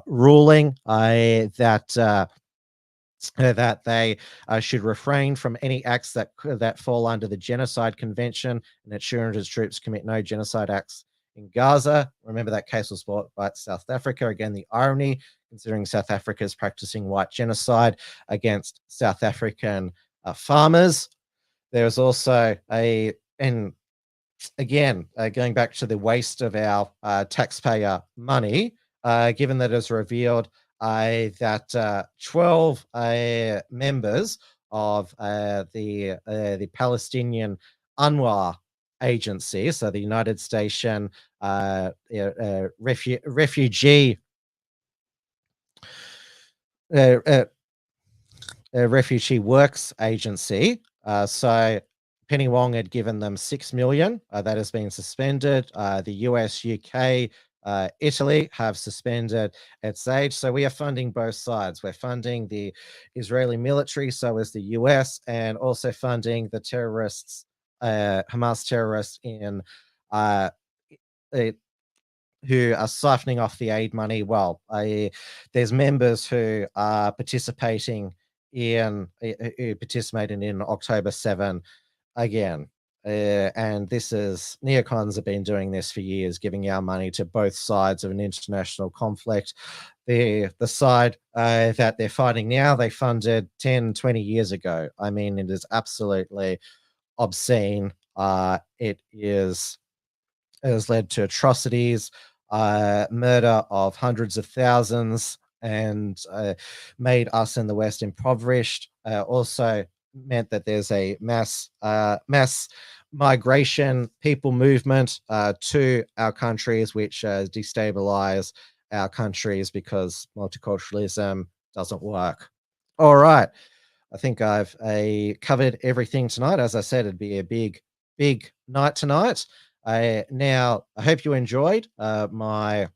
ruling that they should refrain from any acts that fall under the Genocide Convention, and that sure its troops commit no genocide acts in Gaza. Remember, that case was brought by South Africa. Again, the irony, considering South Africa is practicing white genocide against South African farmers. There's also and again, going back to the waste of our taxpayer money, given that it's revealed that 12 members of the Palestinian UNRWA agency, so the United Station Refugee Refugee Works Agency. So Penny Wong had given them $6 million. That has been suspended. The US, UK, Italy have suspended its aid. So we are funding both sides. We're funding the Israeli military, so is the US, and also funding the terrorists, Hamas terrorists who are siphoning off the aid money. Well, there's members who are participating in October 7 again. And this is, neocons have been doing this for years, giving our money to both sides of an international conflict. The side that they're fighting now, they funded 10, 20 years ago. I mean, it is absolutely obscene. It has led to atrocities, murder of hundreds of thousands, and made us in the West impoverished. Also meant that there's a mass migration, people movement to our countries, which destabilize our countries because multiculturalism doesn't work. All right. I think I've covered everything tonight. As I said, it'd be a big night tonight. Now, I hope you enjoyed my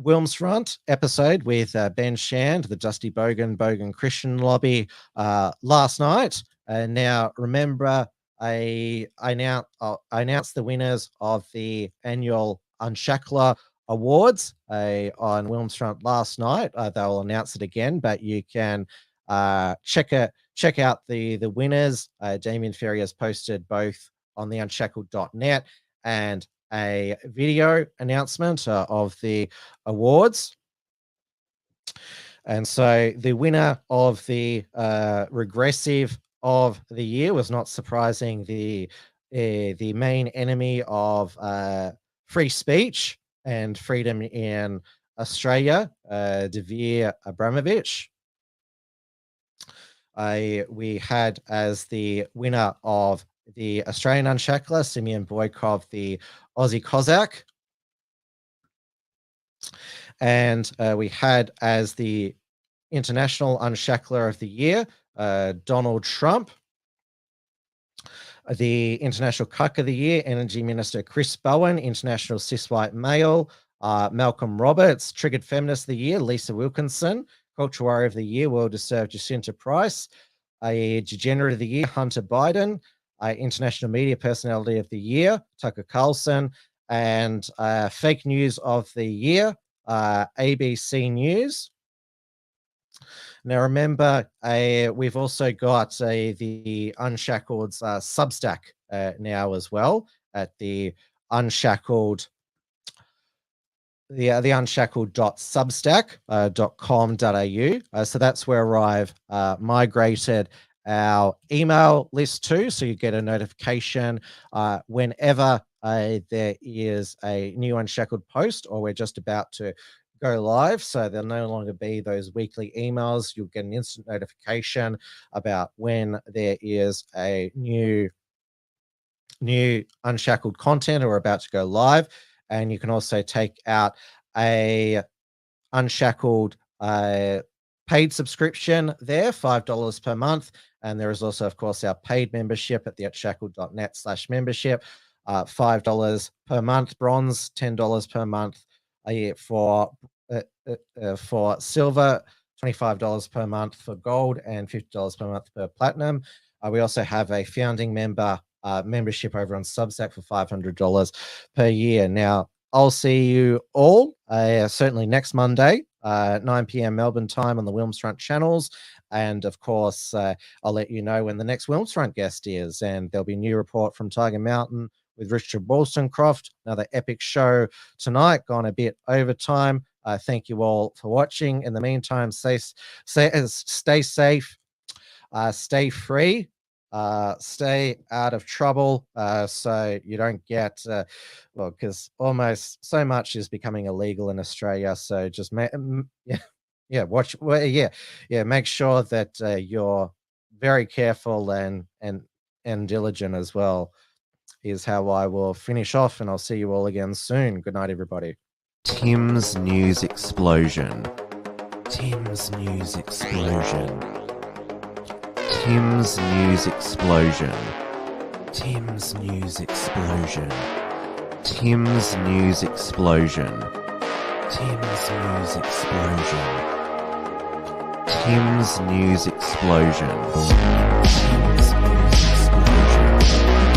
Wilmsfront episode with Ben Shand, the Dusty Bogan Christian lobby last night. Now, remember, I announced the winners of the annual Unshackler Awards on Wilmsfront last night. They'll announce it again, but you can check out the winners. Damien Ferry has posted both on the unshackled.net and a video announcement of the awards. And so the winner of the regressive of the year was, not surprising, the main enemy of free speech and freedom in Australia, Devere Abramovich. We had as the winner of the Australian Unshackler, Simeon Boykov, the Aussie Cossack. And we had as the International Unshackler of the Year, Donald Trump. The International Cuck of the Year, Energy Minister Chris Bowen. International Cis White Male, Malcolm Roberts. Triggered Feminist of the Year, Lisa Wilkinson. Culture Warrior of the Year, well-deserved Jacinta Price. A Degenerate of the Year, Hunter Biden. International Media Personality of the Year, Tucker Carlson. And Fake News of the Year, ABC News. Now, remember, we've also got the Unshackled's Substack now as well at the Unshackled, the unshackled.substack.com.au. So that's where I've migrated our email list to, so you get a notification whenever there is a new Unshackled post, or we're just about to go live, so there'll no longer be those weekly emails. You'll get an instant notification about when there is a new Unshackled content or about to go live. And you can also take out a Unshackled paid subscription there, $5 per month. And there is also, of course, our paid membership at the unshackled.net/membership, $5 per month, bronze, $10 per month for silver, $25 per month for gold, and $50 per month per platinum. We also have a founding member membership over on Substack for $500 per year. Now, I'll see you all certainly next Monday, 9 p.m. Melbourne time on the Wilmsfront channels. And of course, I'll let you know when the next Wilmsfront guest is. And there'll be a new report from Tiger Mountain with Richard Wollstonecroft. Another epic show tonight, gone a bit over time. Thank you all for watching. In the meantime, stay safe, stay free, stay out of trouble, so you don't get, well, because almost so much is becoming illegal in Australia. So just make sure that you're very careful and diligent as well. Here's how I will finish off, and I'll see you all again soon. Good night, everybody. Tim's News Explosion. Tim's News Explosion. Tim's News Explosion. Tim's News Explosion. Tim's News Explosion. Tim's News Explosion. Tim's News Explosion. Tim's News Explosion.